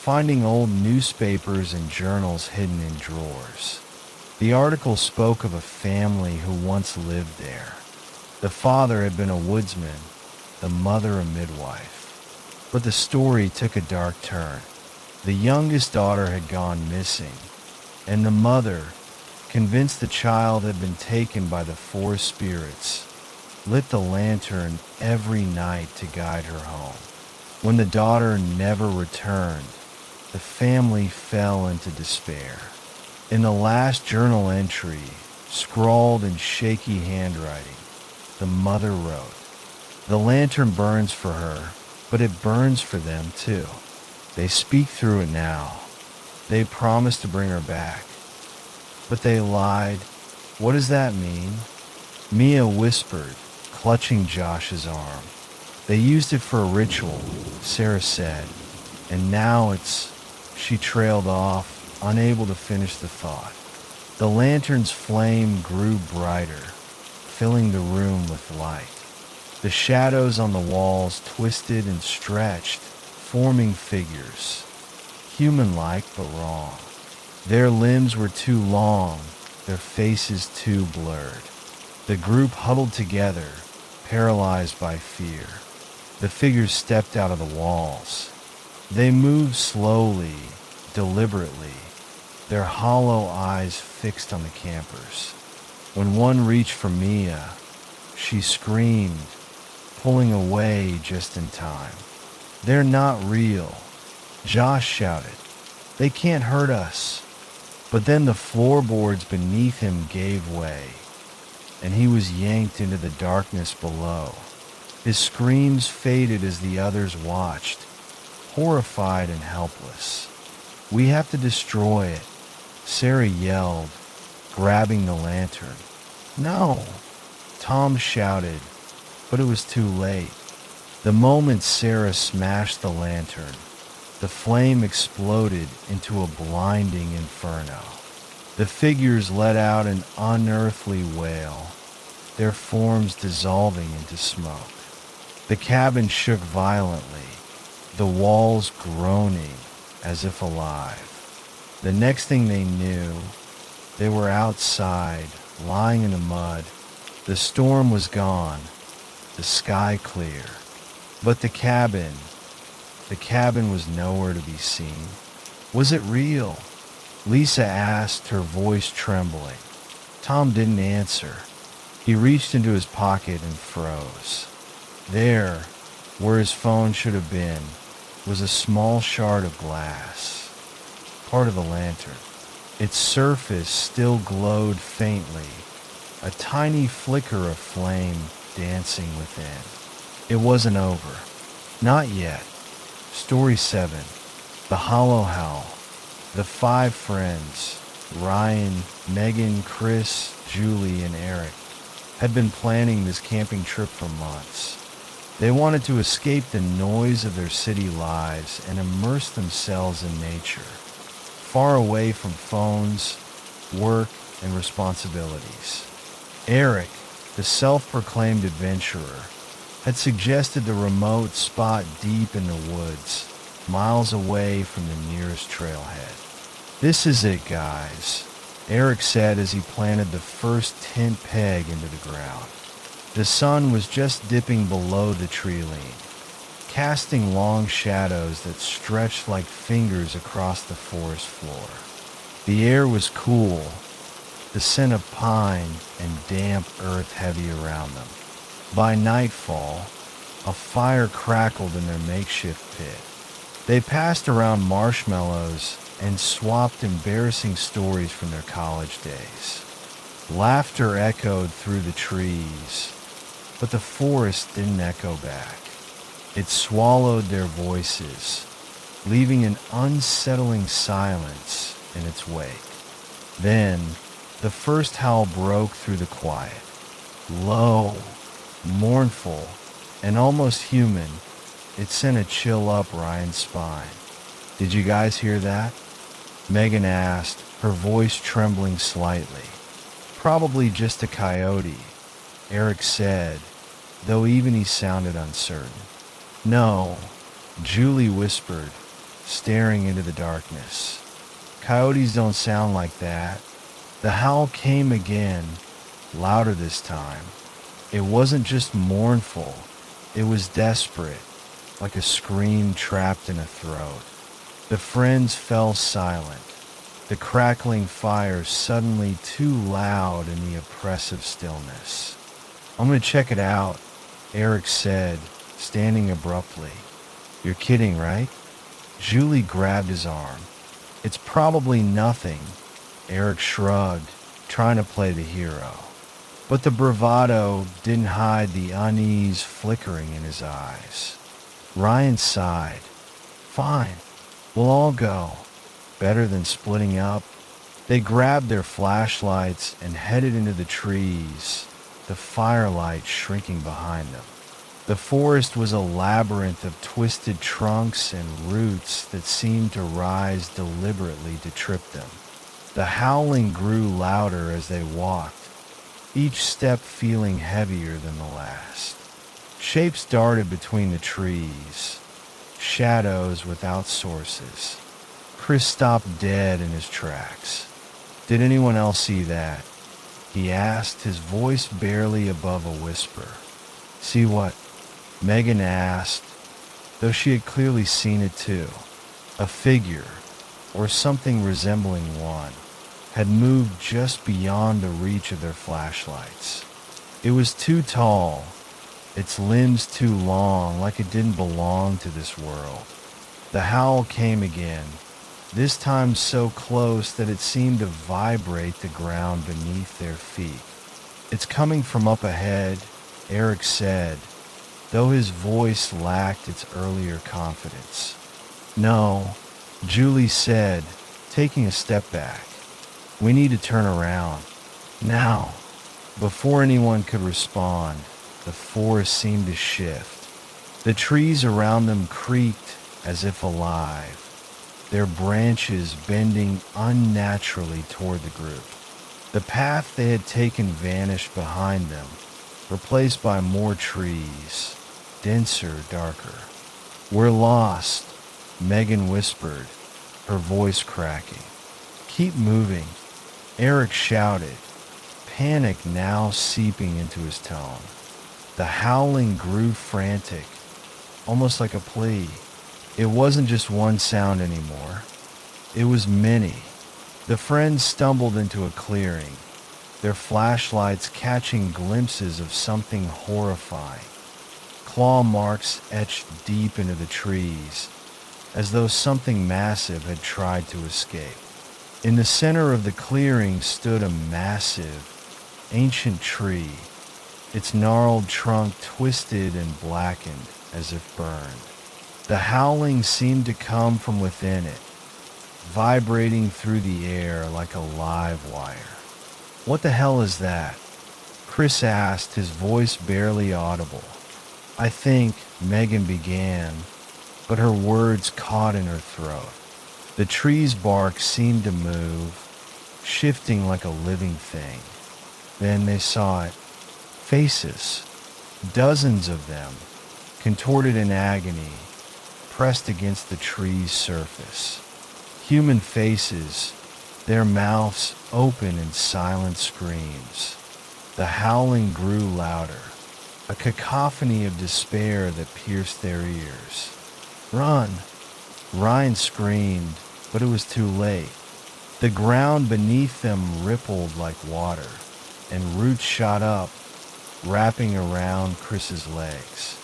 finding old newspapers and journals hidden in drawers. The article spoke of a family who once lived there. The father had been a woodsman, the mother a midwife. But the story took a dark turn. The youngest daughter had gone missing, and the mother, convinced the child had been taken by the forest spirits, lit the lantern every night to guide her home. When the daughter never returned, the family fell into despair. In the last journal entry, scrawled in shaky handwriting, the mother wrote, "The lantern burns for her, but it burns for them too. They speak through it now. They promised to bring her back. But they lied. What does that mean?" Mia whispered, clutching Josh's arm. "They used it for a ritual," Sarah said, "and now it's..." She trailed off, unable to finish the thought. The lantern's flame grew brighter, filling the room with light. The shadows on the walls twisted and stretched, forming figures, human-like but wrong. Their limbs were too long, their faces too blurred. The group huddled together, paralyzed by fear. The figures stepped out of the walls. They moved slowly, deliberately, their hollow eyes fixed on the campers. When one reached for Mia, she screamed, pulling away just in time. "They're not real," Josh shouted. "They can't hurt us." But then the floorboards beneath him gave way, and he was yanked into the darkness below. His screams faded as the others watched, horrified and helpless. "We have to destroy it," Sarah yelled, grabbing the lantern. "No," Tom shouted, but it was too late. The moment Sarah smashed the lantern, the flame exploded into a blinding inferno. The figures let out an unearthly wail, their forms dissolving into smoke. The cabin shook violently, the walls groaning as if alive. The next thing they knew, they were outside, lying in the mud. The storm was gone, the sky clear. But the cabin was nowhere to be seen. Was it real? Lisa asked, her voice trembling. Tom didn't answer. He reached into his pocket and froze. There, where his phone should have been, was a small shard of glass, part of the lantern. Its surface still glowed faintly, a tiny flicker of flame dancing within. It wasn't over. Not yet. Story 7. The Hollow Howl. The 5 friends, Ryan, Megan, Chris, Julie, and Eric, had been planning this camping trip for months. They wanted to escape the noise of their city lives and immerse themselves in nature, far away from phones, work, and responsibilities. Eric, the self-proclaimed adventurer, had suggested the remote spot deep in the woods, miles away from the nearest trailhead. "This is it, guys," Eric said as he planted the first tent peg into the ground. The sun was just dipping below the tree line, casting long shadows that stretched like fingers across the forest floor. The air was cool, the scent of pine and damp earth heavy around them. By nightfall, a fire crackled in their makeshift pit. They passed around marshmallows and swapped embarrassing stories from their college days. Laughter echoed through the trees, but the forest didn't echo back. It swallowed their voices, leaving an unsettling silence in its wake. Then, the first howl broke through the quiet. Low, mournful, and almost human, it sent a chill up Ryan's spine. "Did you guys hear that?" Megan asked, her voice trembling slightly. "Probably just a coyote," Eric said, though even he sounded uncertain. "No," Julie whispered, staring into the darkness. "Coyotes don't sound like that." The howl came again, louder this time, It wasn't just mournful, it was desperate, like a scream trapped in a throat. The friends fell silent, the crackling fire suddenly too loud in the oppressive stillness. "I'm gonna check it out," Eric said, standing abruptly. "You're kidding, right?" Julie grabbed his arm. "It's probably nothing," Eric shrugged, trying to play the hero. But the bravado didn't hide the unease flickering in his eyes. Ryan sighed. "Fine, we'll all go. Better than splitting up." They grabbed their flashlights and headed into the trees, the firelight shrinking behind them. The forest was a labyrinth of twisted trunks and roots that seemed to rise deliberately to trip them. The howling grew louder as they walked, each step feeling heavier than the last. Shapes darted between the trees, shadows without sources. Chris stopped dead in his tracks. "Did anyone else see that?" he asked, his voice barely above a whisper. "See what?" Megan asked, though she had clearly seen it too. A figure, or something resembling one, had moved just beyond the reach of their flashlights. It was too tall, its limbs too long, like it didn't belong to this world. The howl came again, this time so close that it seemed to vibrate the ground beneath their feet. "It's coming from up ahead," Eric said, though his voice lacked its earlier confidence. "No," Julie said, taking a step back. "We need to turn around. Now." Before anyone could respond, the forest seemed to shift. The trees around them creaked as if alive, their branches bending unnaturally toward the group. The path they had taken vanished behind them, replaced by more trees, denser, darker. "We're lost," Megan whispered, her voice cracking. "Keep moving," Eric shouted, panic now seeping into his tone. The howling grew frantic, almost like a plea. It wasn't just one sound anymore. It was many. The friends stumbled into a clearing, their flashlights catching glimpses of something horrifying. Claw marks etched deep into the trees, as though something massive had tried to escape. In the center of the clearing stood a massive, ancient tree, its gnarled trunk twisted and blackened as if burned. The howling seemed to come from within it, vibrating through the air like a live wire. "What the hell is that?" Chris asked, his voice barely audible. "I think," Megan began, but her words caught in her throat. The tree's bark seemed to move, shifting like a living thing. Then they saw it. Faces, dozens of them, contorted in agony, pressed against the tree's surface. Human faces, their mouths open in silent screams. The howling grew louder, a cacophony of despair that pierced their ears. "Run!" Ryan screamed, but it was too late. The ground beneath them rippled like water, and roots shot up, wrapping around Chris's legs.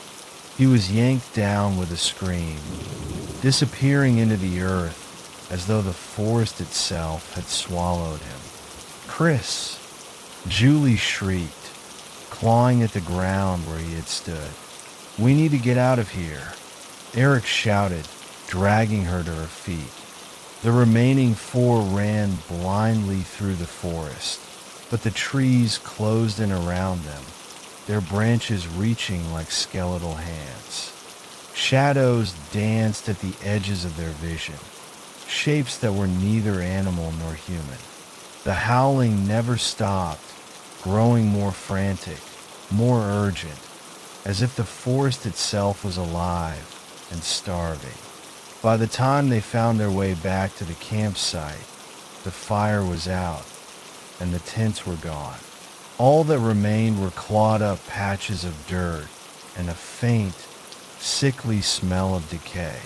He was yanked down with a scream, disappearing into the earth as though the forest itself had swallowed him. "Chris!" Julie shrieked, clawing at the ground where he had stood. "We need to get out of here," Eric shouted, dragging her to her feet. The remaining four ran blindly through the forest, but the trees closed in around them, their branches reaching like skeletal hands. Shadows danced at the edges of their vision, shapes that were neither animal nor human. The howling never stopped, growing more frantic, more urgent, as if the forest itself was alive and starving. By the time they found their way back to the campsite, the fire was out and the tents were gone. All that remained were clawed up patches of dirt and a faint, sickly smell of decay.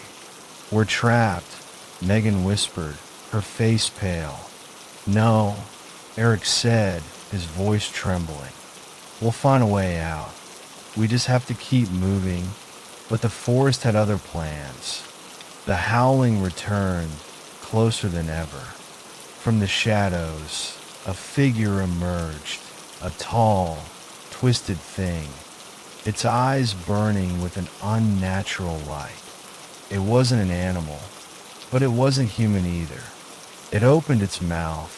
"We're trapped," Megan whispered, her face pale. "No," Eric said, his voice trembling. "We'll find a way out. We just have to keep moving." But the forest had other plans. The howling returned, closer than ever. From the shadows, a figure emerged, a tall, twisted thing, its eyes burning with an unnatural light. It wasn't an animal, but it wasn't human either. It opened its mouth,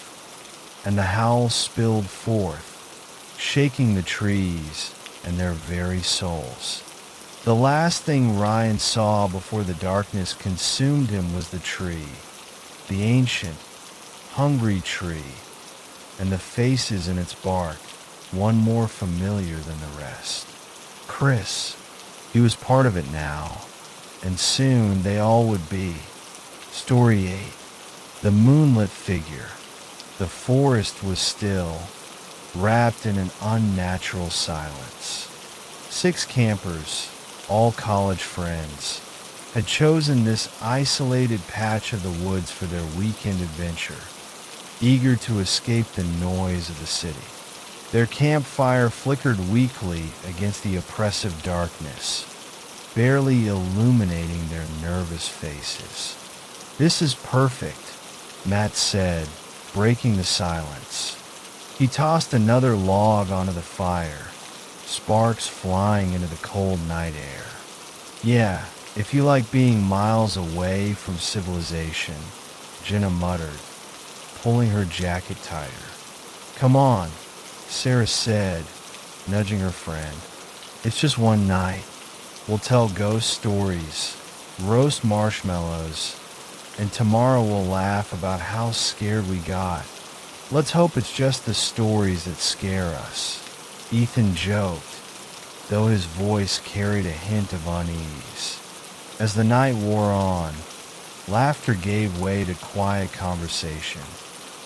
and the howl spilled forth, shaking the trees and their very souls. The last thing Ryan saw before the darkness consumed him was the tree, the ancient, hungry tree, and the faces in its bark, one more familiar than the rest. Chris. He was part of it now, and soon they all would be. Story 8. The moonlit figure. The forest was still, wrapped in an unnatural silence. 6 campers, all college friends, had chosen this isolated patch of the woods for their weekend adventure, eager to escape the noise of the city. Their campfire flickered weakly against the oppressive darkness, barely illuminating their nervous faces. "This is perfect," Matt said, breaking the silence. He tossed another log onto the fire, sparks flying into the cold night air. "Yeah, if you like being miles away from civilization," Jenna muttered, pulling her jacket tighter. "Come on," Sarah said, nudging her friend. "It's just one night. We'll tell ghost stories, roast marshmallows, and tomorrow we'll laugh about how scared we got. Let's hope it's just the stories that scare us," Ethan joked, though his voice carried a hint of unease. As the night wore on, laughter gave way to quiet conversation,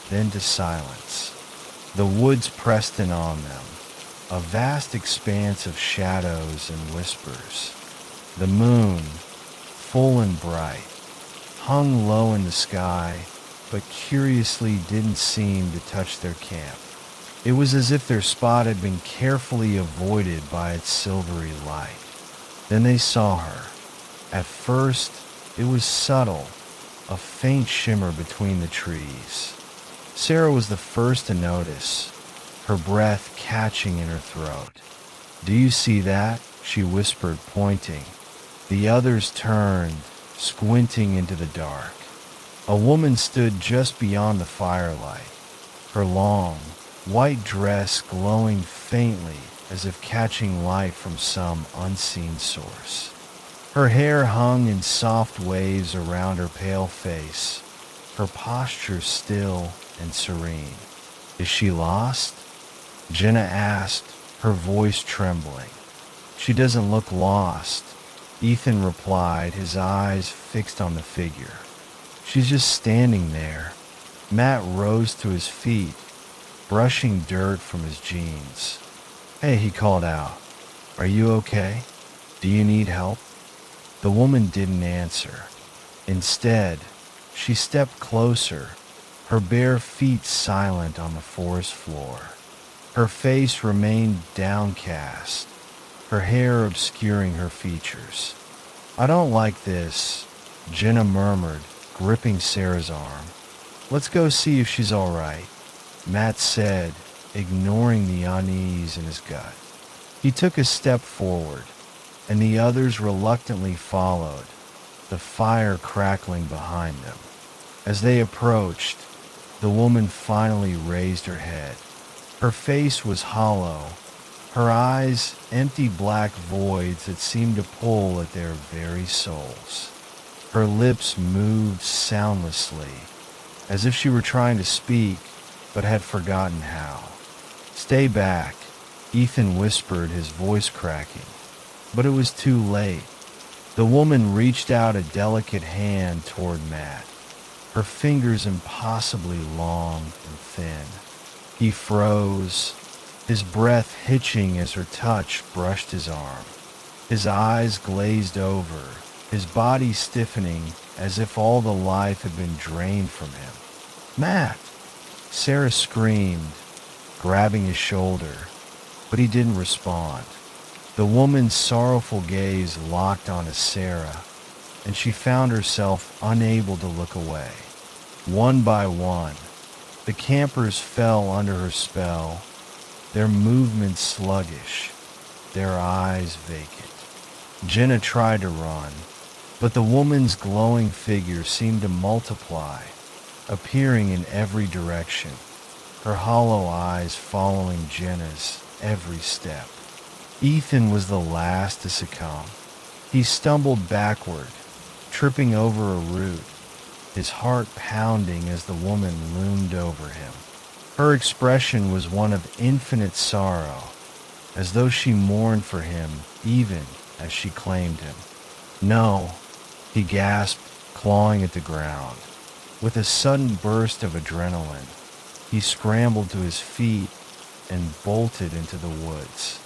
then to silence. The woods pressed in on them, a vast expanse of shadows and whispers. The moon, full and bright, hung low in the sky, but curiously didn't seem to touch their camp. It was as if their spot had been carefully avoided by its silvery light. Then they saw her. At first, it was subtle, a faint shimmer between the trees. Sarah was the first to notice, her breath catching in her throat. "Do you see that?" she whispered, pointing. The others turned, squinting into the dark. A woman stood just beyond the firelight, her long, white dress glowing faintly as if catching light from some unseen source. Her hair hung in soft waves around her pale face, her posture still and serene. "Is she lost?" Jenna asked, her voice trembling. "She doesn't look lost," Ethan replied, his eyes fixed on the figure. "She's just standing there." Matt rose to his feet, brushing dirt from his jeans. "Hey," he called out. "Are you okay? Do you need help?" The woman didn't answer. Instead, she stepped closer, her bare feet silent on the forest floor. Her face remained downcast, her hair obscuring her features. "I don't like this," Jenna murmured, gripping Sarah's arm. "Let's go see if she's all right," Matt said, ignoring the unease in his gut. He took a step forward, and the others reluctantly followed, the fire crackling behind them. As they approached, the woman finally raised her head. Her face was hollow, her eyes empty black voids that seemed to pull at their very souls. Her lips moved soundlessly, as if she were trying to speak, but had forgotten how. "Stay back," Ethan whispered, his voice cracking. But it was too late. The woman reached out a delicate hand toward Matt, her fingers impossibly long and thin. He froze, his breath hitching as her touch brushed his arm. His eyes glazed over, his body stiffening as if all the life had been drained from him. "Matt!" Sarah screamed, grabbing his shoulder, but he didn't respond. The woman's sorrowful gaze locked onto Sarah, and she found herself unable to look away. One by one, the campers fell under her spell, their movements sluggish, their eyes vacant. Jenna tried to run, but the woman's glowing figure seemed to multiply, appearing in every direction, her hollow eyes following Jenna's every step. Ethan was the last to succumb. He stumbled backward, tripping over a root, his heart pounding as the woman loomed over him. Her expression was one of infinite sorrow, as though she mourned for him even as she claimed him. "No," he gasped, clawing at the ground. With a sudden burst of adrenaline, he scrambled to his feet and bolted into the woods.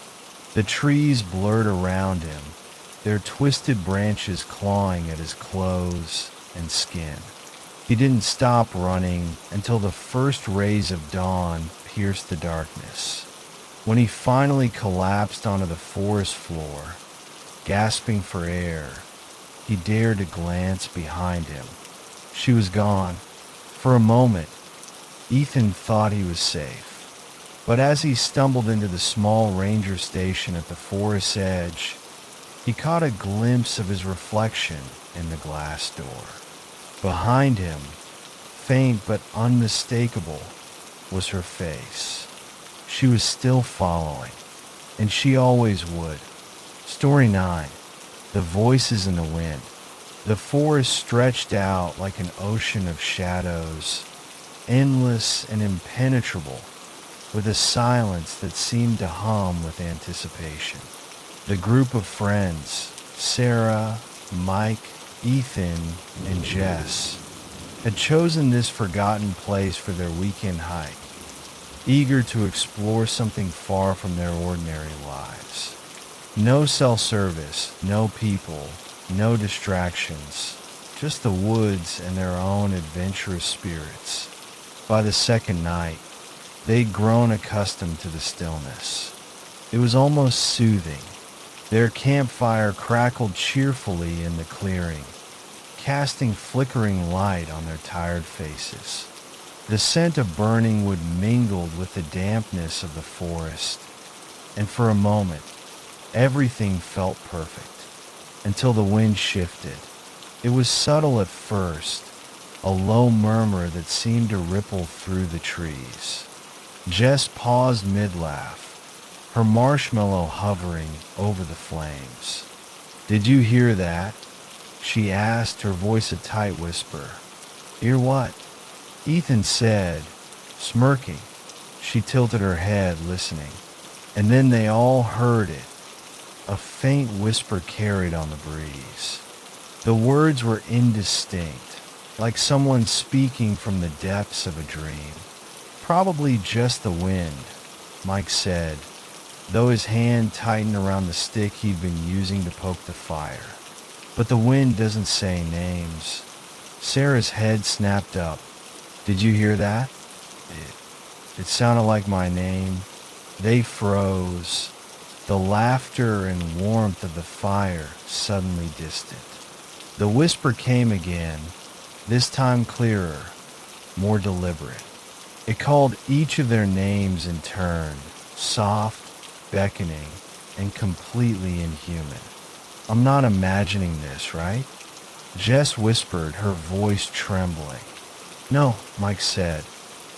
The trees blurred around him, their twisted branches clawing at his clothes and skin. He didn't stop running until the first rays of dawn pierced the darkness. When he finally collapsed onto the forest floor, gasping for air, he dared to glance behind him. She was gone. For a moment, Ethan thought he was safe. But as he stumbled into the small ranger station at the forest's edge, he caught a glimpse of his reflection in the glass door. Behind him, faint but unmistakable, was her face. She was still following, and she always would. Story 9. The Voices in the Wind. The forest stretched out like an ocean of shadows, endless and impenetrable, with a silence that seemed to hum with anticipation. The group of friends, Sarah, Mike, Ethan, and Jess, had chosen this forgotten place for their weekend hike, eager to explore something far from their ordinary lives. No cell service, no people, no distractions, just the woods and their own adventurous spirits. By the second night, they'd grown accustomed to the stillness. It was almost soothing. Their campfire crackled cheerfully in the clearing, casting flickering light on their tired faces. The scent of burning wood mingled with the dampness of the forest, and for a moment, everything felt perfect, until the wind shifted. It was subtle at first, a low murmur that seemed to ripple through the trees. Jess paused mid-laugh, her marshmallow hovering over the flames. "Did you hear that?" she asked, her voice a tight whisper. "Hear what?" Ethan said, smirking. She tilted her head, listening. And then they all heard it, a faint whisper carried on the breeze. The words were indistinct, like someone speaking from the depths of a dream. "Probably just the wind," Mike said, though his hand tightened around the stick he'd been using to poke the fire. "But the wind doesn't say names." Sarah's head snapped up. "Did you hear that?" It sounded like my name." They froze, the laughter and warmth of the fire suddenly distant. The whisper came again, this time clearer, more deliberate. It called each of their names in turn, soft, beckoning, and completely inhuman. "I'm not imagining this, right?" Jess whispered, her voice trembling. "No," Mike said.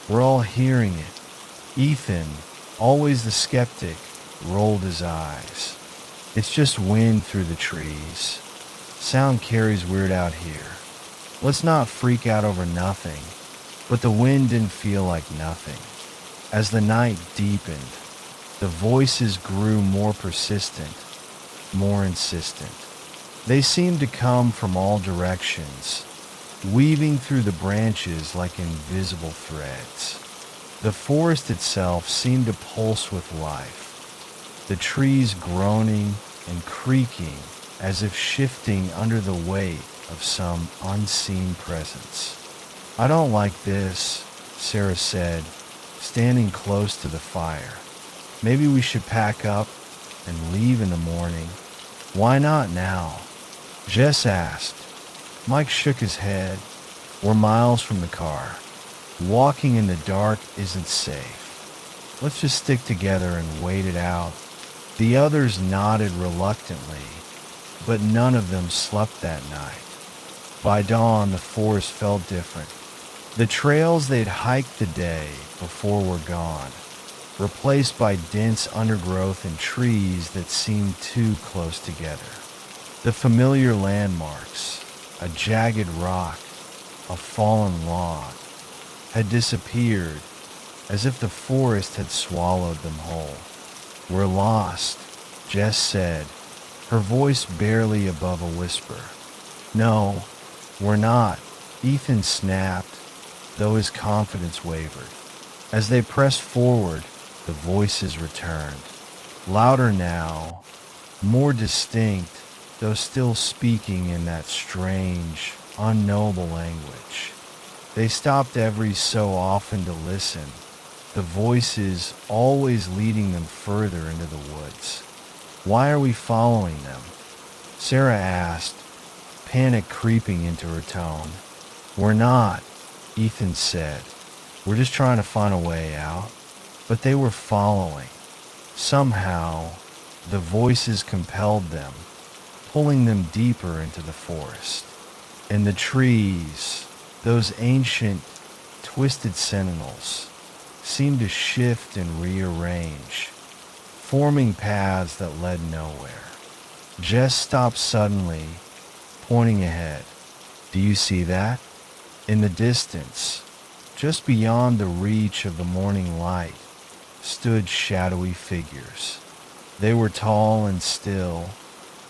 "We're all hearing it." Ethan, always the skeptic, rolled his eyes. "It's just wind through the trees. Sound carries weird out here. Let's not freak out over nothing." But the wind didn't feel like nothing. As the night deepened, the voices grew more persistent, more insistent. They seemed to come from all directions, weaving through the branches like invisible threads. The forest itself seemed to pulse with life, the trees groaning and creaking as if shifting under the weight of some unseen presence. "I don't like this," Sarah said, standing close to the fire. "Maybe we should pack up and leave in the morning." "Why not now?" Jess asked. Mike shook his head. "We're miles from the car. Walking in the dark isn't safe. Let's just stick together and wait it out." The others nodded reluctantly, but none of them slept that night. By dawn, the forest felt different. The trails they'd hiked the day before were gone, replaced by dense undergrowth and trees that seemed too close together. The familiar landmarks, a jagged rock, a fallen log, had disappeared, as if the forest had swallowed them whole. "We're lost," Jess said, her voice barely above a whisper. "No, we're not," Ethan snapped, though his confidence wavered. As they pressed forward, the voices returned, louder now, more distinct, though still speaking in that strange, unknowable language. They stopped every so often to listen, the voices always leading them further into the woods. "Why are we following them?" Sarah asked, panic creeping into her tone. "We're not," Ethan said. "We're just trying to find a way out." But they were following. Somehow, the voices compelled them, pulling them deeper into the forest. And the trees, those ancient, twisted sentinels, seemed to shift and rearrange, forming paths that led nowhere. Jess stopped suddenly, pointing ahead. "Do you see that?" In the distance, just beyond the reach of the morning light, stood shadowy figures. They were tall and still,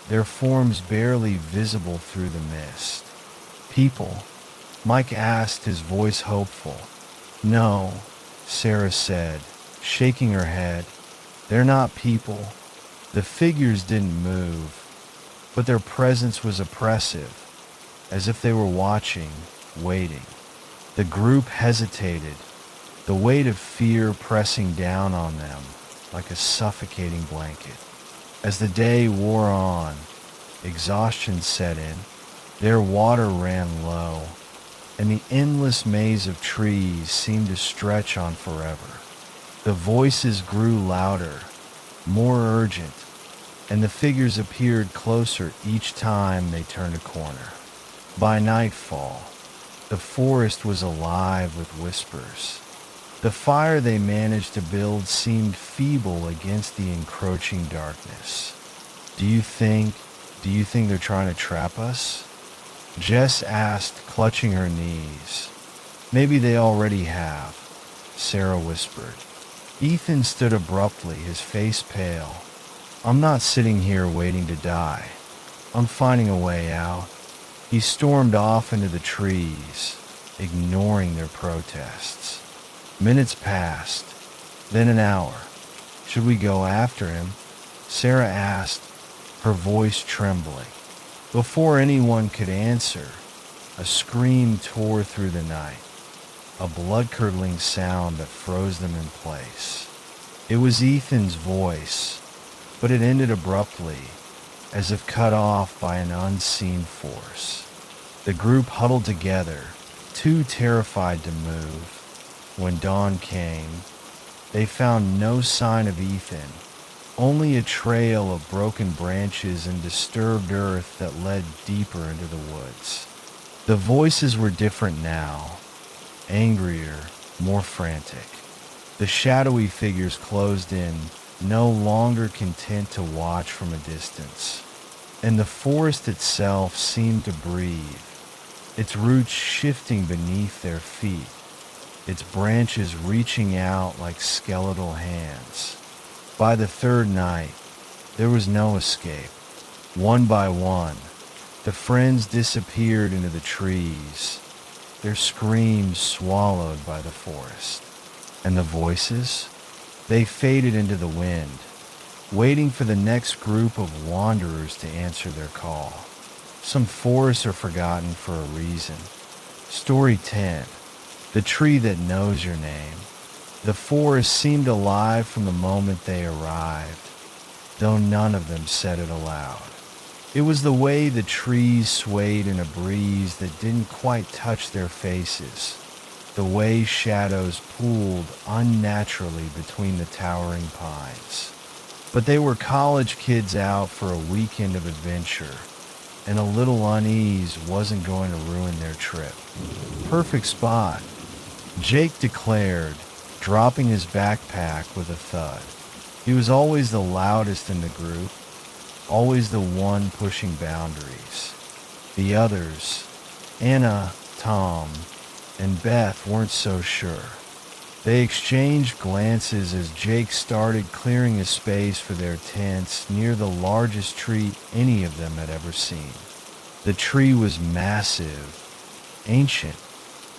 their forms barely visible through the mist. "People?" Mike asked, his voice hopeful. "No," Sarah said, shaking her head. "They're not people." The figures didn't move, but their presence was oppressive, as if they were watching, waiting. The group hesitated, the weight of fear pressing down on them like a suffocating blanket. As the day wore on, exhaustion set in. Their water ran low, and the endless maze of trees seemed to stretch on forever. The voices grew louder, more urgent, and the figures appeared closer each time they turned a corner. By nightfall, the forest was alive with whispers. The fire they managed to build seemed feeble against the encroaching darkness. Do you think they're trying to trap us?" Jess asked, clutching her knees. "Maybe they already have," Sarah whispered. Ethan stood abruptly, his face pale. "I'm not sitting here waiting to die. I'm finding a way out." He stormed off into the trees, ignoring their protests. Minutes passed, then an hour. "Should we go after him?" Sarah asked, her voice trembling. Before anyone could answer, a scream tore through the night, a blood-curdling sound that froze them in place. It was Ethan's voice, but it ended abruptly, as if cut off by an unseen force. The group huddled together, too terrified to move. When dawn came, they found no sign of Ethan, only a trail of broken branches and disturbed earth that led deeper into the woods. The voices were different now, angrier, more frantic. The shadowy figures closed in, no longer content to watch from a distance. And the forest itself seemed to breathe, its roots shifting beneath their feet, its branches reaching out like skeletal hands. By the third night, there was no escape. One by one, the friends disappeared into the trees, their screams swallowed by the forest. And the voices? They faded into the wind, waiting for the next group of wanderers to answer their call. Some forests are forgotten for a reason. Story 10. The tree that knows your name. The forest seemed alive from the moment they arrived, though none of them said it aloud. It was the way the trees swayed in a breeze that didn't quite touch their faces, the way shadows pooled unnaturally between the towering pines. But they were college kids out for a weekend of adventure, and a little unease wasn't going to ruin their trip. Perfect spot, Jake declared, dropping his backpack with a thud. He was always the loudest in the group, always the one pushing boundaries. The others, Anna, Tom, and Beth, weren't so sure. They exchanged glances as Jake started clearing a space for their tents near the largest tree any of them had ever seen. The tree was massive, ancient.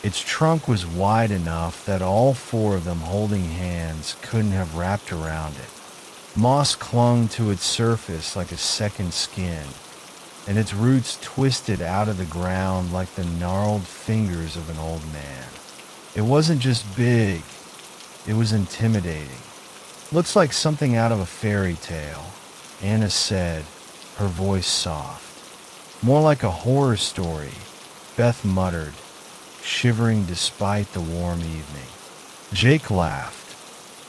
Its trunk was wide enough that all four of them holding hands couldn't have wrapped around it. Moss clung to its surface like a second skin, and its roots twisted out of the ground like the gnarled fingers of an old man. It wasn't just big, it was intimidating. Looks like something out of a fairy tale, Anna said, her voice soft. More like a horror story, Beth muttered, shivering despite the warm evening. Jake laughed.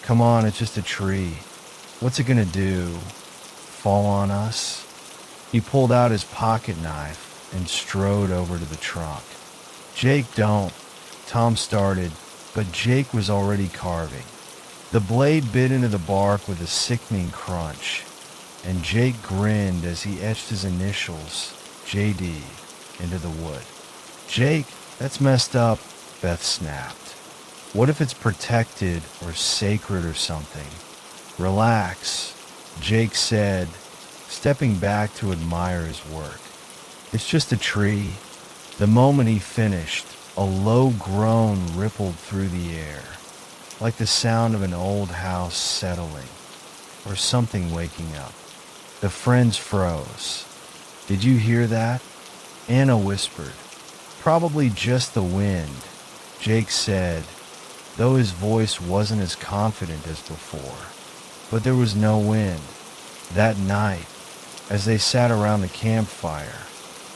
Come on, it's just a tree. What's it gonna do? Fall on us? He pulled out his pocket knife and strode over to the trunk. Jake, don't. Tom started, but Jake was already carving. The blade bit into the bark with a sickening crunch, and Jake grinned as he etched his initials, JD, into the wood. Jake, that's messed up, Beth snapped. What if it's protected or sacred or something? Relax, Jake said, stepping back to admire his work. It's just a tree. The moment he finished, a low groan rippled through the air, like the sound of an old house settling, or something waking up. The friends froze. Did you hear that? Anna whispered. Probably just the wind, Jake said, though his voice wasn't as confident as before. But there was no wind. That night, as they sat around the campfire,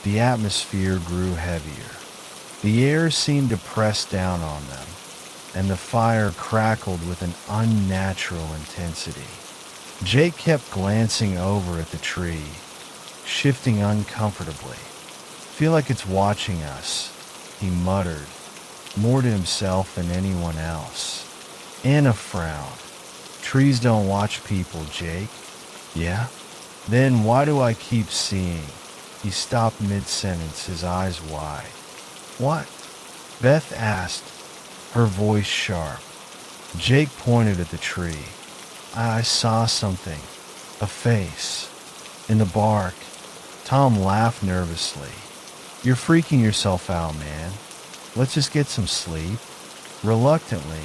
the atmosphere grew heavier. The air seemed to press down on them, and the fire crackled with an unnatural intensity. Jake kept glancing over at the tree, shifting uncomfortably. Feel like it's watching us, he muttered, more to himself than anyone else. Anna frowned. Trees don't watch people, Jake. Yeah? Then why do I keep seeing? He stopped mid-sentence, his eyes wide. What? Beth asked, her voice sharp. Jake pointed at the tree. I saw something. A face. In the bark. Tom laughed nervously. You're freaking yourself out, man. Let's just get some sleep. Reluctantly,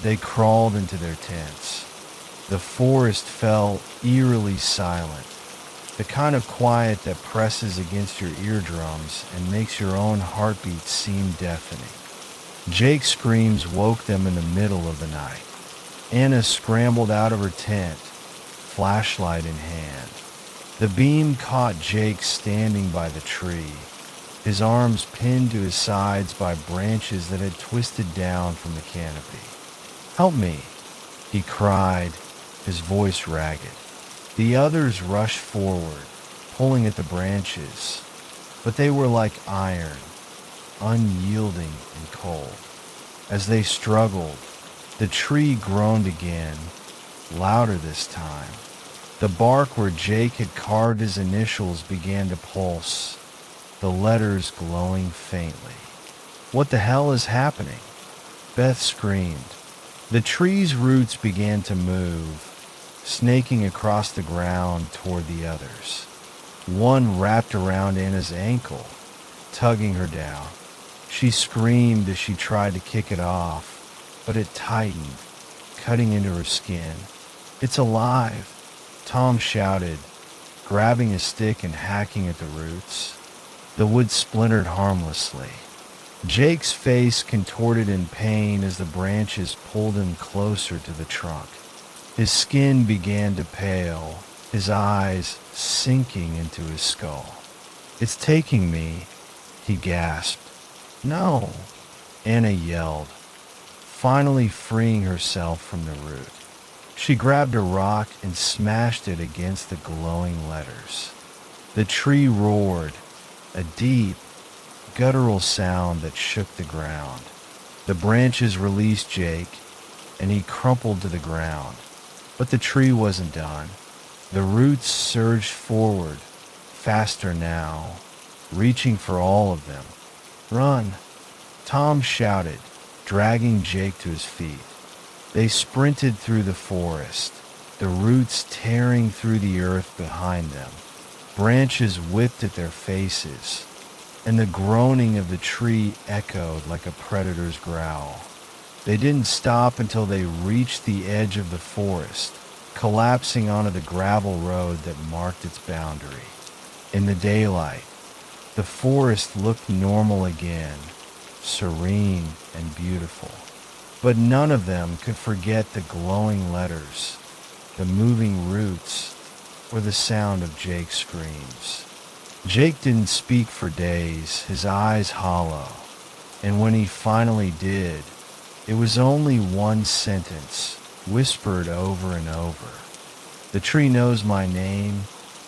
they crawled into their tents. The forest fell eerily silent, the kind of quiet that presses against your eardrums and makes your own heartbeat seem deafening. Jake's screams woke them in the middle of the night. Anna scrambled out of her tent, flashlight in hand. The beam caught Jake standing by the tree, his arms pinned to his sides by branches that had twisted down from the canopy. Help me, he cried, his voice ragged. The others rushed forward, pulling at the branches, but they were like iron, unyielding and cold. As they struggled, the tree groaned again, louder this time. The bark where Jake had carved his initials began to pulse, the letters glowing faintly. What the hell is happening? Beth screamed. The tree's roots began to move, snaking across the ground toward the others. One wrapped around Anna's ankle, tugging her down. She screamed as she tried to kick it off, but it tightened, cutting into her skin. "It's alive!" Tom shouted, grabbing a stick and hacking at the roots. The wood splintered harmlessly. Jake's face contorted in pain as the branches pulled him closer to the trunk. His skin began to pale, his eyes sinking into his skull. "It's taking me," he gasped. "No," Anna yelled, finally freeing herself from the root. She grabbed a rock and smashed it against the glowing letters. The tree roared, a deep, guttural sound that shook the ground. The branches released Jake, and he crumpled to the ground. But the tree wasn't done. The roots surged forward, faster now, reaching for all of them. "Run!" Tom shouted, dragging Jake to his feet. They sprinted through the forest, the roots tearing through the earth behind them. Branches whipped at their faces, and the groaning of the tree echoed like a predator's growl. They didn't stop until they reached the edge of the forest, collapsing onto the gravel road that marked its boundary. In the daylight, the forest looked normal again, serene and beautiful. But none of them could forget the glowing letters, the moving roots, or the sound of Jake's screams. Jake didn't speak for days, his eyes hollow, and when he finally did, it was only one sentence, whispered over and over. "The tree knows my name,